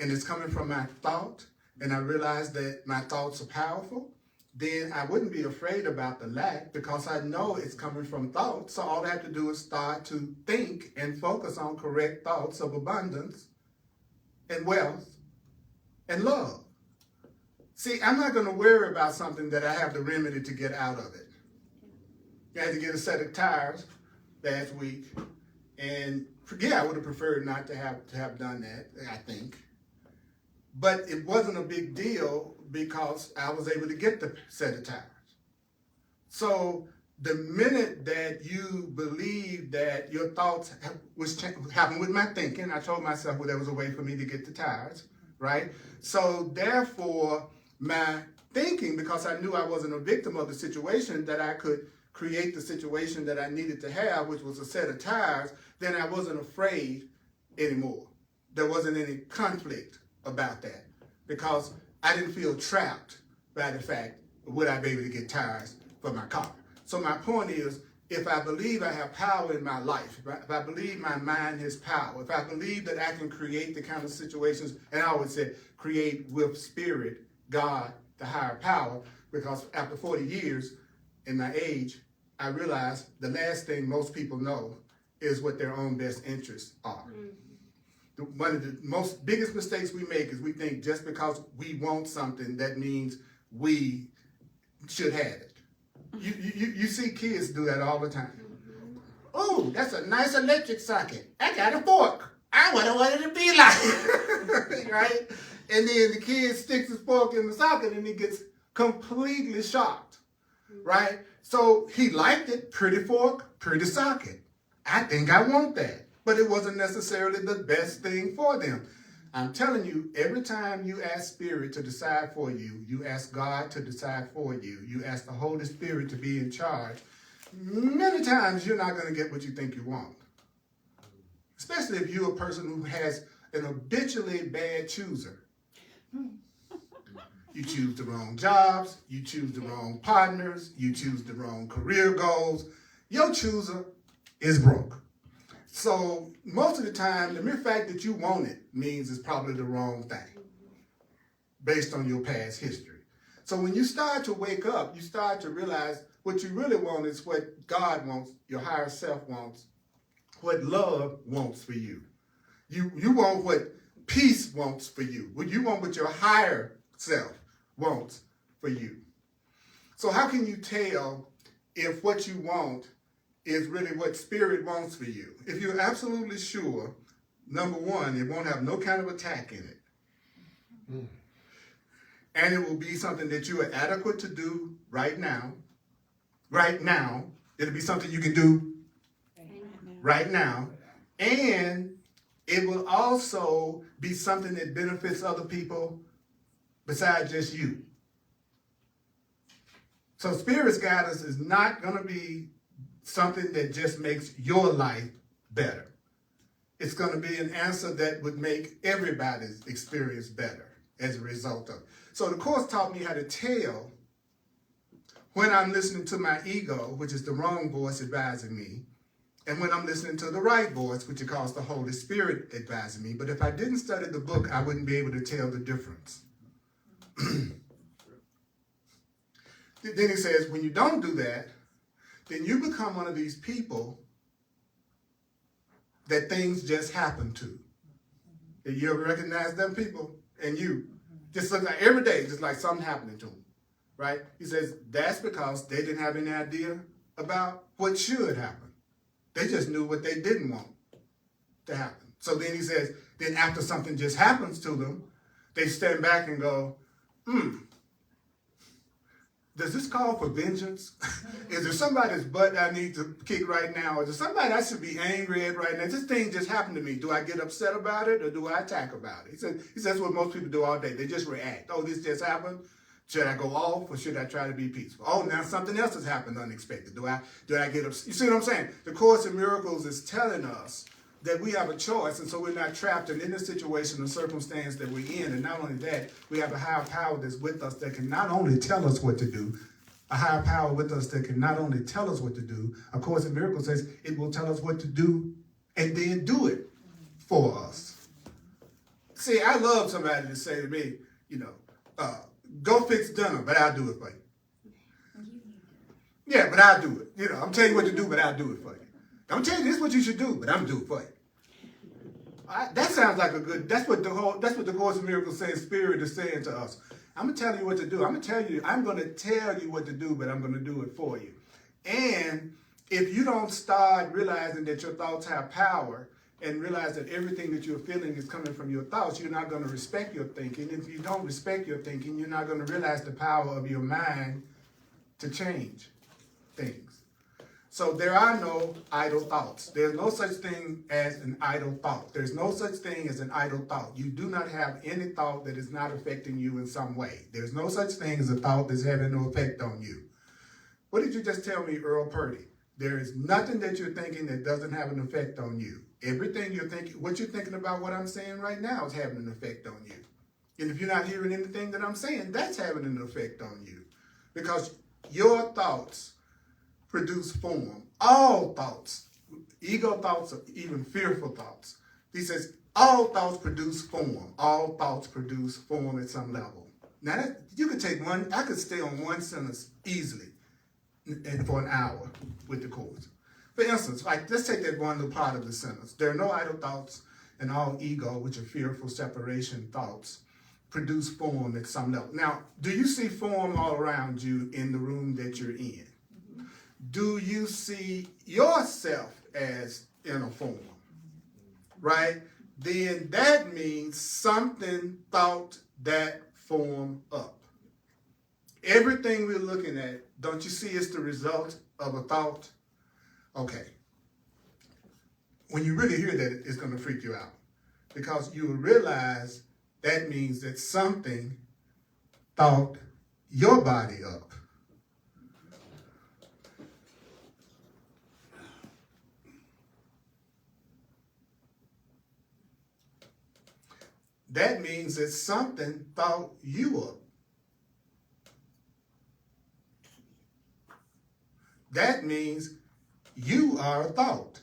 and it's coming from my thought, and I realize that my thoughts are powerful, then I wouldn't be afraid about the lack because I know it's coming from thought. So all I have to do is start to think and focus on correct thoughts of abundance and wealth and love. See, I'm not going to worry about something that I have the remedy to get out of it. I had to get a set of tires last week, and I would have preferred not to have done that, I think. But it wasn't a big deal because I was able to get the set of tires. So the minute that you believe that your thoughts happened with my thinking, I told myself, well, there was a way for me to get the tires, right? So therefore, my thinking, because I knew I wasn't a victim of the situation, that I could create the situation that I needed to have, which was a set of tires, then I wasn't afraid anymore. There wasn't any conflict about that because I didn't feel trapped by the fact, would I be able to get tires for my car? So my point is, if I believe I have power in my life, if I believe my mind has power, if I believe that I can create the kind of situations, and I always say, create with spirit, God, the higher power, because after 40 years in my age, I realized the last thing most people know is what their own best interests are. One of the most biggest mistakes we make is we think just because we want something, that means we should have it. You see kids do that all the time. Oh, that's a nice electric socket. I got a fork. I wonder what it'd be like. Right? And then the kid sticks his fork in the socket and he gets completely shocked. Right? So he liked it. Pretty fork, pretty socket. I think I want that. But it wasn't necessarily the best thing for them. I'm telling you, every time you ask Spirit to decide for you, you ask God to decide for you, you ask the Holy Spirit to be in charge, many times you're not going to get what you think you want. Especially if you're a person who has an habitually bad chooser. You choose the wrong jobs, you choose the wrong partners, you choose the wrong career goals. Your chooser is broke. So most of the time, the mere fact that you want it means it's probably the wrong thing based on your past history. So when you start to wake up, you start to realize what you really want is what God wants, your higher self wants, what love wants for you. You want what peace wants for you. You want what your higher self wants for you. So how can you tell if what you want is really what Spirit wants for you? If you're absolutely sure, number one, it won't have no kind of attack in it. And it will be something that you are adequate to do right now. Right now. It'll be something you can do right now. And it will also be something that benefits other people besides just you. So Spirit's guidance is not going to be something that just makes your life better. It's going to be an answer that would make everybody's experience better as a result of it. So the Course taught me how to tell when I'm listening to my ego, which is the wrong voice advising me, and when I'm listening to the right voice, which it calls the Holy Spirit advising me. But if I didn't study the book, I wouldn't be able to tell the difference. Then he says, when you don't do that, then you become one of these people that things just happen to. You ever recognize them people? And you just look like every day, just like something happening to them, right? He says that's because they didn't have any idea about what should happen. They just knew what they didn't want to happen. So then he says, then after something just happens to them, they stand back and go, does this call for vengeance? Is there somebody's butt I need to kick right now? Is there somebody I should be angry at right now? This thing just happened to me. Do I get upset about it or do I attack about it? He says that's what most people do all day. They just react. Oh, this just happened. Should I go off or should I try to be peaceful? Oh, now something else has happened unexpected. Do I get upset? You see what I'm saying? The Course in Miracles is telling us that we have a choice, and so we're not trapped in any situation or circumstance that we're in. And not only that, we have a higher power that's with us that can not only tell us what to do, a higher power with us that can not only tell us what to do, A Course in Miracles says it will tell us what to do and then do it for us. See, I love somebody to say to me, go fix dinner, but I'll do it for you. Yeah, but I'll do it. I'm telling you what to do, but I'll do it for you. I'm telling you this is what you should do, but I'm doing it for you. That sounds like that's what the Course in Miracles says Spirit is saying to us. I'm going to tell you what to do. I'm going to tell you what to do, but I'm going to do it for you. And if you don't start realizing that your thoughts have power and realize that everything that you're feeling is coming from your thoughts, you're not going to respect your thinking. If you don't respect your thinking, you're not going to realize the power of your mind to change things. So there are no idle thoughts. There's no such thing as an idle thought. There's no such thing as an idle thought. You do not have any thought that is not affecting you in some way. There's no such thing as a thought that's having no effect on you. What did you just tell me, Earl Purdy? There is nothing that you're thinking that doesn't have an effect on you. Everything you're thinking, what you're thinking about what I'm saying right now is having an effect on you. And if you're not hearing anything that I'm saying, that's having an effect on you. Because your thoughts produce form. All thoughts, ego thoughts or even fearful thoughts. He says all thoughts produce form. All thoughts produce form at some level. Now you could take one, I could stay on one sentence easily and for an hour with the Course. For instance, let's take that one little part of the sentence. There are no idle thoughts, and all ego, which are fearful separation thoughts, produce form at some level. Now, do you see form all around you in the room that you're in? Do you see yourself as in a form? Right? Then that means something thought that form up. Everything we're looking at, don't you see it's the result of a thought? Okay. When you really hear that, it's going to freak you out. Because you will realize that means that something thought your body up. That means that something thought you up. That means you are a thought.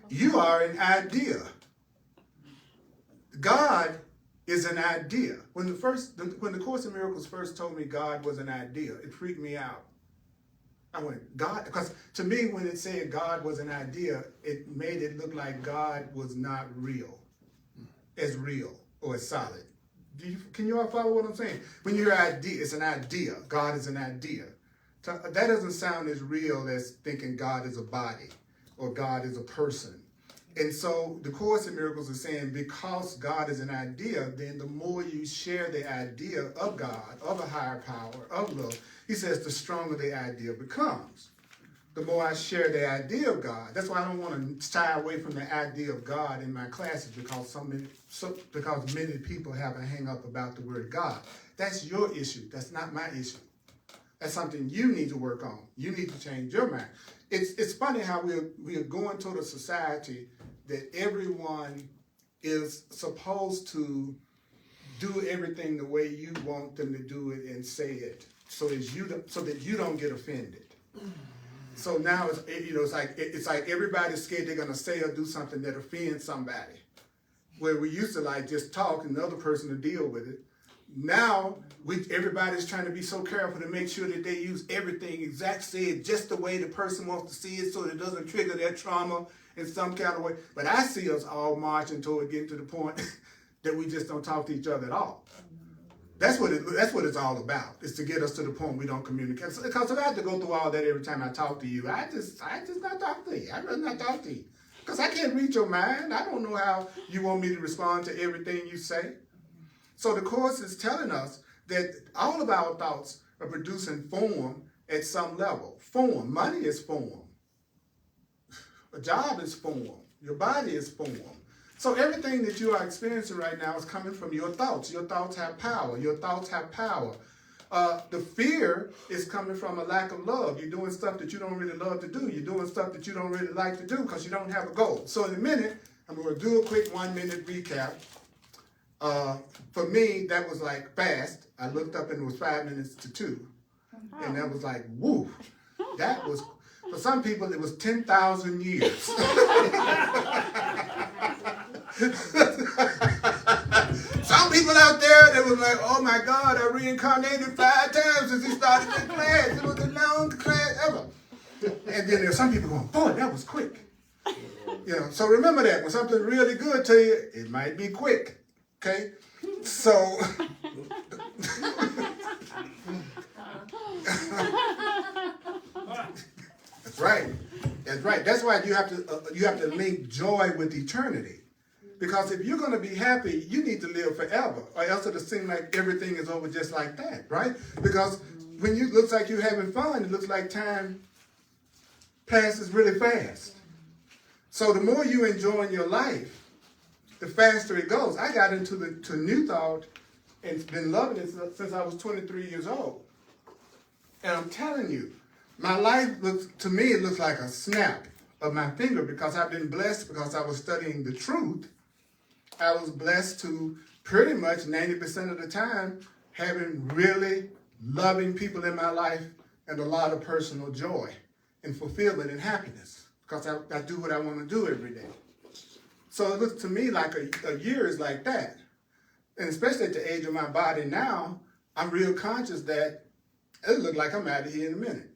You are an idea. God is an idea. When the Course in Miracles first told me God was an idea, it freaked me out. I went, God, because to me, when it said God was an idea, it made it look like God was not real or as solid. Can you all follow what I'm saying? When your idea, it's an idea. God is an idea. That doesn't sound as real as thinking God is a body or God is a person. And so the Course in Miracles is saying because God is an idea, then the more you share the idea of God, of a higher power, of love, he says the stronger the idea becomes. The more I share the idea of God, that's why I don't want to shy away from the idea of God in my classes because many people have a hang up about the word God. That's your issue. That's not my issue. That's something you need to work on. You need to change your mind. It's funny how we are going toward a society that everyone is supposed to do everything the way you want them to do it and say it, so that you don't get offended. So now it's like everybody's scared they're gonna say or do something that offends somebody. Where we used to just talk and the other person to deal with it. Now, everybody's trying to be so careful to make sure that they use everything say it just the way the person wants to see it so that it doesn't trigger their trauma in some kind of way. But I see us all marching toward getting to the point that we just don't talk to each other at all. That's what it's all about, is to get us to the point we don't communicate. Because if I have to go through all that every time I talk to you, I just not talk to you. I'd rather not talk to you. Because I can't read your mind. I don't know how you want me to respond to everything you say. So the Course is telling us that all of our thoughts are producing form at some level. Form. Money is form. A job is form. Your body is form. So everything that you are experiencing right now is coming from your thoughts. Your thoughts have power. Your thoughts have power. The fear is coming from a lack of love. You're doing stuff that you don't really love to do. You're doing stuff that you don't really like to do because you don't have a goal. So in a minute, I'm going to do a quick 1-minute recap. For me, that was like fast. I looked up and it was 5 minutes to 2. And that was like, woo. That was, for some people, it was 10,000 years. Some people out there, they was like, oh my God, I reincarnated 5 times since he started the class. It was the longest class ever. And then there's some people going, boy, that was quick. You know, so remember that. When something's really good to you, it might be quick. Okay? So, that's right. That's right. That's why you have to link joy with eternity. Because if you're going to be happy, you need to live forever, or else it'll seem like everything is over just like that, right? Because when it looks like you're having fun, it looks like time passes really fast. So the more you enjoy your life, the faster it goes. I got into New Thought and been loving it since I was 23 years old. And I'm telling you, my life to me, it looks like a snap of my finger because I've been blessed because I was studying the truth. I was blessed to pretty much 90% of the time having really loving people in my life and a lot of personal joy and fulfillment and happiness because I do what I want to do every day. So it looks to me like a year is like that. And especially at the age of my body now, I'm real conscious that it looks like I'm out of here in a minute.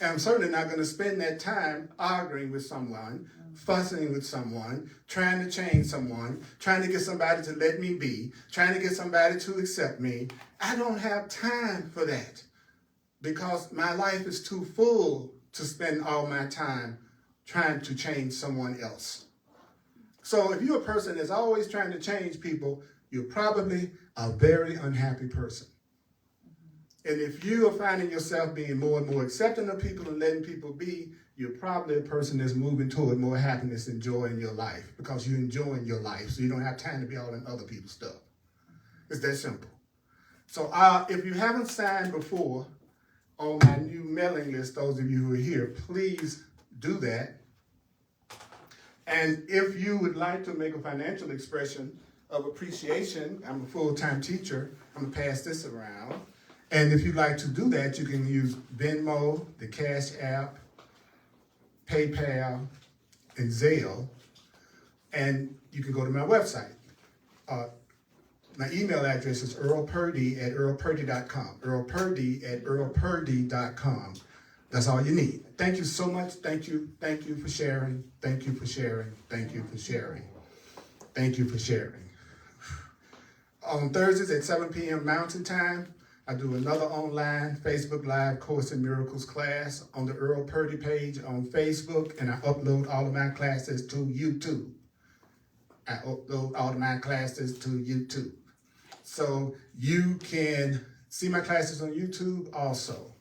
And I'm certainly not going to spend that time arguing with someone, fussing with someone, trying to change someone, trying to get somebody to let me be, trying to get somebody to accept me. I don't have time for that because my life is too full to spend all my time trying to change someone else. So if you're a person that's always trying to change people, you're probably a very unhappy person. And if you are finding yourself being more and more accepting of people and letting people be, you're probably a person that's moving toward more happiness and joy in your life because you're enjoying your life, so you don't have time to be all in other people's stuff. It's that simple. So if you haven't signed before on my new mailing list, those of you who are here, please do that. And if you would like to make a financial expression of appreciation, I'm a full-time teacher, I'm going to pass this around. And if you'd like to do that, you can use Venmo, the Cash App, PayPal, and Zelle. And you can go to my website. My email address is earlpurdy@earlpurdy.com. earlpurdy@earlpurdy.com. That's all you need. Thank you so much. Thank you. Thank you for sharing. Thank you for sharing. Thank you for sharing. Thank you for sharing. On Thursdays at 7 p.m. Mountain Time, I do another online Facebook Live Course in Miracles class on the Earl Purdy page on Facebook, and I upload all of my classes to YouTube. So you can see my classes on YouTube also.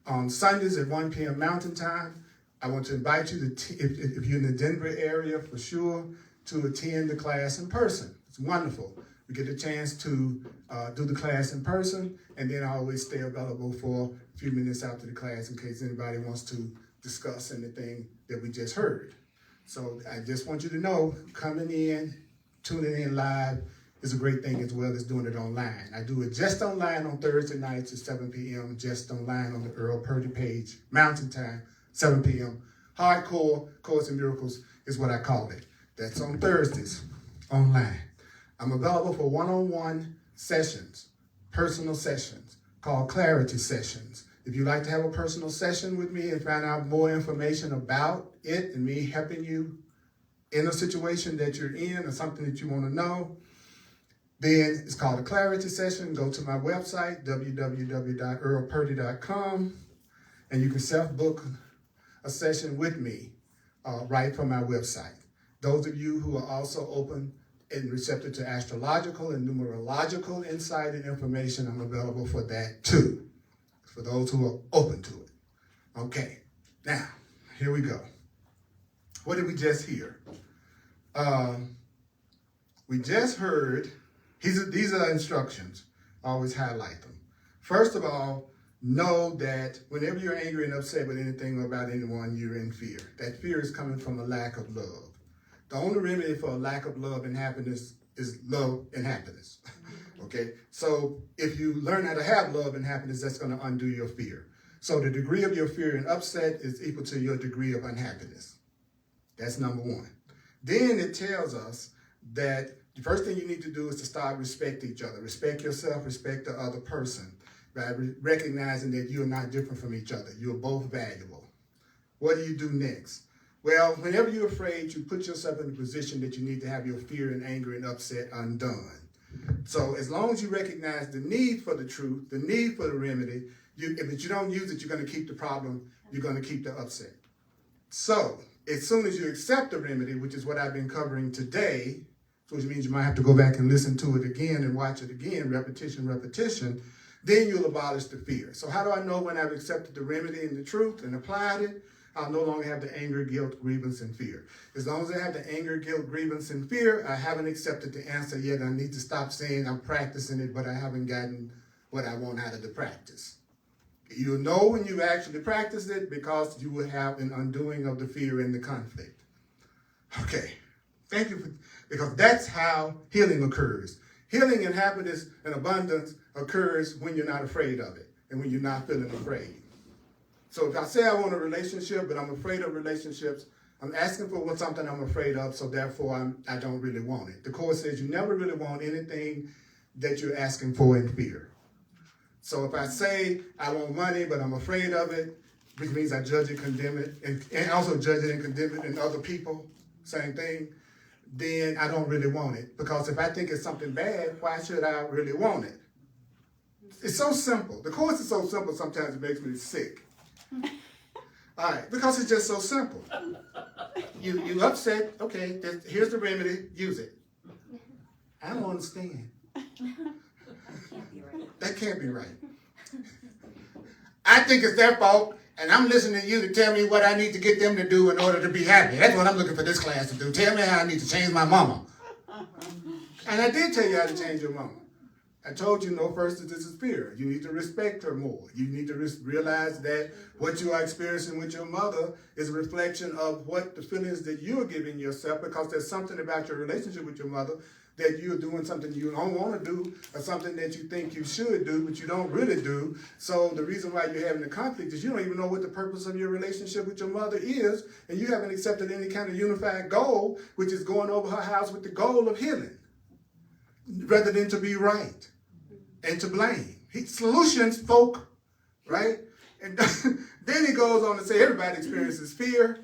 On Sundays at 1 p.m. Mountain Time, I want to invite you to, if you're in the Denver area for sure, to attend the class in person. It's wonderful. We get a chance to do the class in person, and then I always stay available for a few minutes after the class in case anybody wants to discuss anything that we just heard. So I just want you to know, coming in, tuning in live is a great thing as well as doing it online. I do it just online on Thursday nights at 7 p.m., just online on the Earl Purdy page, Mountain Time, 7 p.m. Hardcore Course in Miracles is what I call it. That's on Thursdays, online. I'm available for one-on-one sessions, personal sessions, called clarity sessions. If you'd like to have a personal session with me and find out more information about it and me helping you in a situation that you're in or something that you want to know, then it's called a clarity session. Go to my website, www.earlpurdy.com, and you can self-book a session with me right from my website. Those of you who are also open and receptive to astrological and numerological insight and information, I'm available for that too, for those who are open to it. Okay, now, here we go. What did we just hear? We just heard, these are instructions. I always highlight them. First of all, know that whenever you're angry and upset with anything or about anyone, you're in fear. That fear is coming from a lack of love. The only remedy for a lack of love and happiness is love and happiness. Okay? So if you learn how to have love and happiness, that's going to undo your fear. So the degree of your fear and upset is equal to your degree of unhappiness. That's number one. Then it tells us that the first thing you need to do is to start respect each other. Respect yourself, respect the other person. Right? Recognizing that you are not different from each other. You're both valuable. What do you do next? Well, whenever you're afraid, you put yourself in a position that you need to have your fear and anger and upset undone. So as long as you recognize the need for the truth, the need for the remedy, if you don't use it, you're going to keep the problem, you're going to keep the upset. So as soon as you accept the remedy, which is what I've been covering today, which means you might have to go back and listen to it again and watch it again, repetition, then you'll abolish the fear. So how do I know when I've accepted the remedy and the truth and applied it? I'll no longer have the anger, guilt, grievance, and fear. As long as I have the anger, guilt, grievance, and fear, I haven't accepted the answer yet. I need to stop saying I'm practicing it, but I haven't gotten what I want out of the practice. You'll know when you've actually practiced it because you will have an undoing of the fear and the conflict. Okay, thank you, because that's how healing occurs. Healing and happiness and abundance occurs when you're not afraid of it and when you're not feeling afraid. So if I say I want a relationship, but I'm afraid of relationships, I'm asking for something I'm afraid of, so therefore I don't really want it. The Course says you never really want anything that you're asking for in fear. So if I say I want money, but I'm afraid of it, which means I judge it, condemn it, and also judge it and condemn it in other people, same thing, then I don't really want it. Because if I think it's something bad, why should I really want it? It's so simple. The Course is so simple, sometimes it makes me sick. All right, because it's just so simple. You upset, okay, here's the remedy, use it. I don't understand. That can't be right. I think it's their fault, and I'm listening to you to tell me what I need to get them to do in order to be happy. That's what I'm looking for this class to do. Tell me how I need to change my mama. And I did tell you how to change your mama. I told you, first that this is fear. You need to respect her more. You need to realize that what you are experiencing with your mother is a reflection of what the feelings that you're giving yourself, because there's something about your relationship with your mother that you're doing something you don't want to do, or something that you think you should do, but you don't really do. So the reason why you're having a conflict is you don't even know what the purpose of your relationship with your mother is, and you haven't accepted any kind of unified goal, which is going over her house with the goal of healing, rather than to be right and to blame. Solutions, folk, right? And then he goes on to say everybody experiences fear,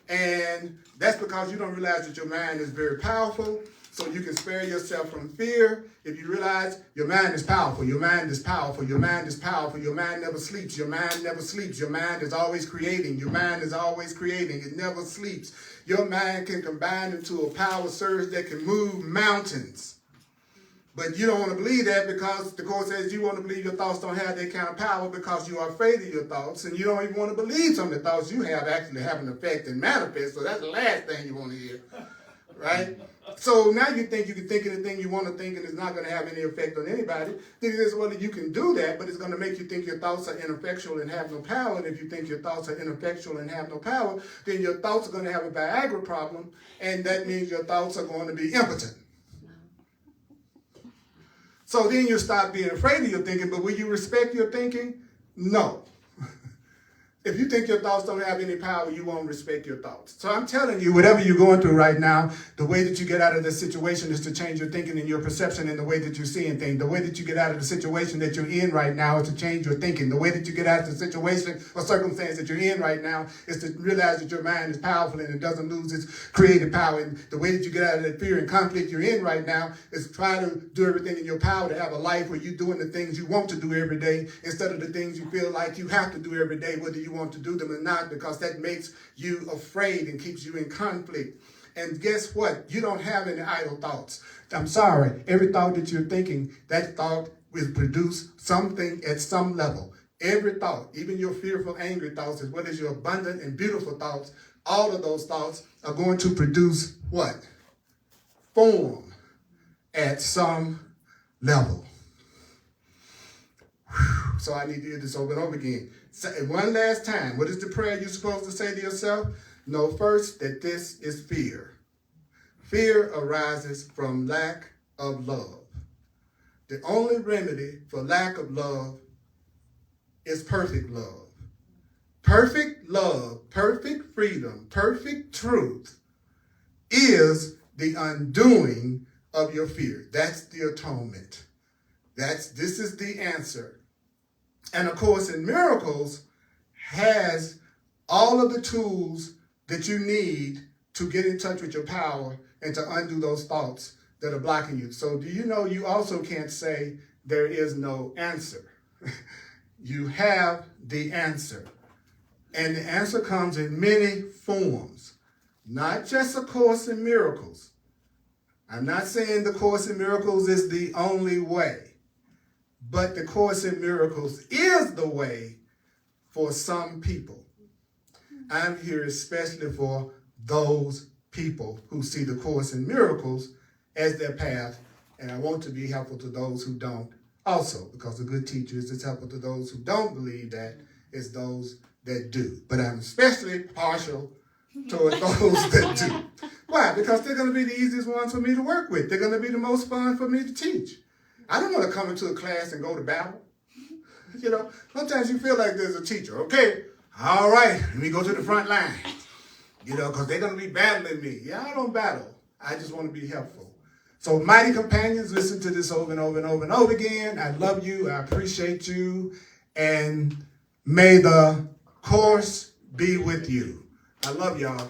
and that's because you don't realize that your mind is very powerful, so you can spare yourself from fear. If you realize your mind is powerful, your mind is powerful, your mind is powerful, your mind never sleeps, your mind never sleeps, your mind is always creating, your mind is always creating, it never sleeps. Your mind can combine into a power surge that can move mountains. But you don't want to believe that because the Course says you want to believe your thoughts don't have that kind of power because you are afraid of your thoughts, and you don't even want to believe some of the thoughts you have actually have an effect and manifest. So that's the last thing you want to hear, right? So now you think you can think anything you want to think and it's not going to have any effect on anybody. Then it is whether you can do that, but it's going to make you think your thoughts are ineffectual and have no power. And if you think your thoughts are ineffectual and have no power, then your thoughts are going to have a Viagra problem, and that means your thoughts are going to be impotent. So then you stop being afraid of your thinking, but will you respect your thinking? No. If you think your thoughts don't have any power, you won't respect your thoughts. So I'm telling you, whatever you're going through right now, the way that you get out of this situation is to change your thinking and your perception and the way that you're seeing things. The way that you get out of the situation that you're in right now is to change your thinking. The way that you get out of the situation or circumstance that you're in right now is to realize that your mind is powerful and it doesn't lose its creative power. And the way that you get out of that fear and conflict you're in right now is try to do everything in your power to have a life where you're doing the things you want to do every day instead of the things you feel like you have to do every day, whether you want to do them or not, because that makes you afraid and keeps you in conflict. And guess what? You don't have any idle thoughts. I'm sorry. Every thought that you're thinking, that thought will produce something at some level. Every thought, even your fearful, angry thoughts, as well as your abundant and beautiful thoughts, all of those thoughts are going to produce what? Form at some level. So I need to hear this over and over again. So, one last time, what is the prayer you're supposed to say to yourself? Know first that this is fear. Fear arises from lack of love. The only remedy for lack of love is perfect love. Perfect love, perfect freedom, perfect truth is the undoing of your fear. That's the atonement. This is the answer. And A Course in Miracles has all of the tools that you need to get in touch with your power and to undo those thoughts that are blocking you. So do you know you also can't say there is no answer? You have the answer. And the answer comes in many forms, not just A Course in Miracles. I'm not saying the Course in Miracles is the only way. But the Course in Miracles is the way for some people. I'm here especially for those people who see the Course in Miracles as their path, and I want to be helpful to those who don't also, because a good teacher is as helpful to those who don't believe that as those that do. But I'm especially partial toward those that do. Why? Because they're going to be the easiest ones for me to work with. They're going to be the most fun for me to teach. I don't want to come into a class and go to battle. You know, sometimes you feel like there's a teacher. Okay, all right, let me go to the front line. You know, because they're going to be battling me. Yeah, I don't battle. I just want to be helpful. So, mighty companions, listen to this over and over and over and over again. I love you. I appreciate you. And may the Course be with you. I love y'all.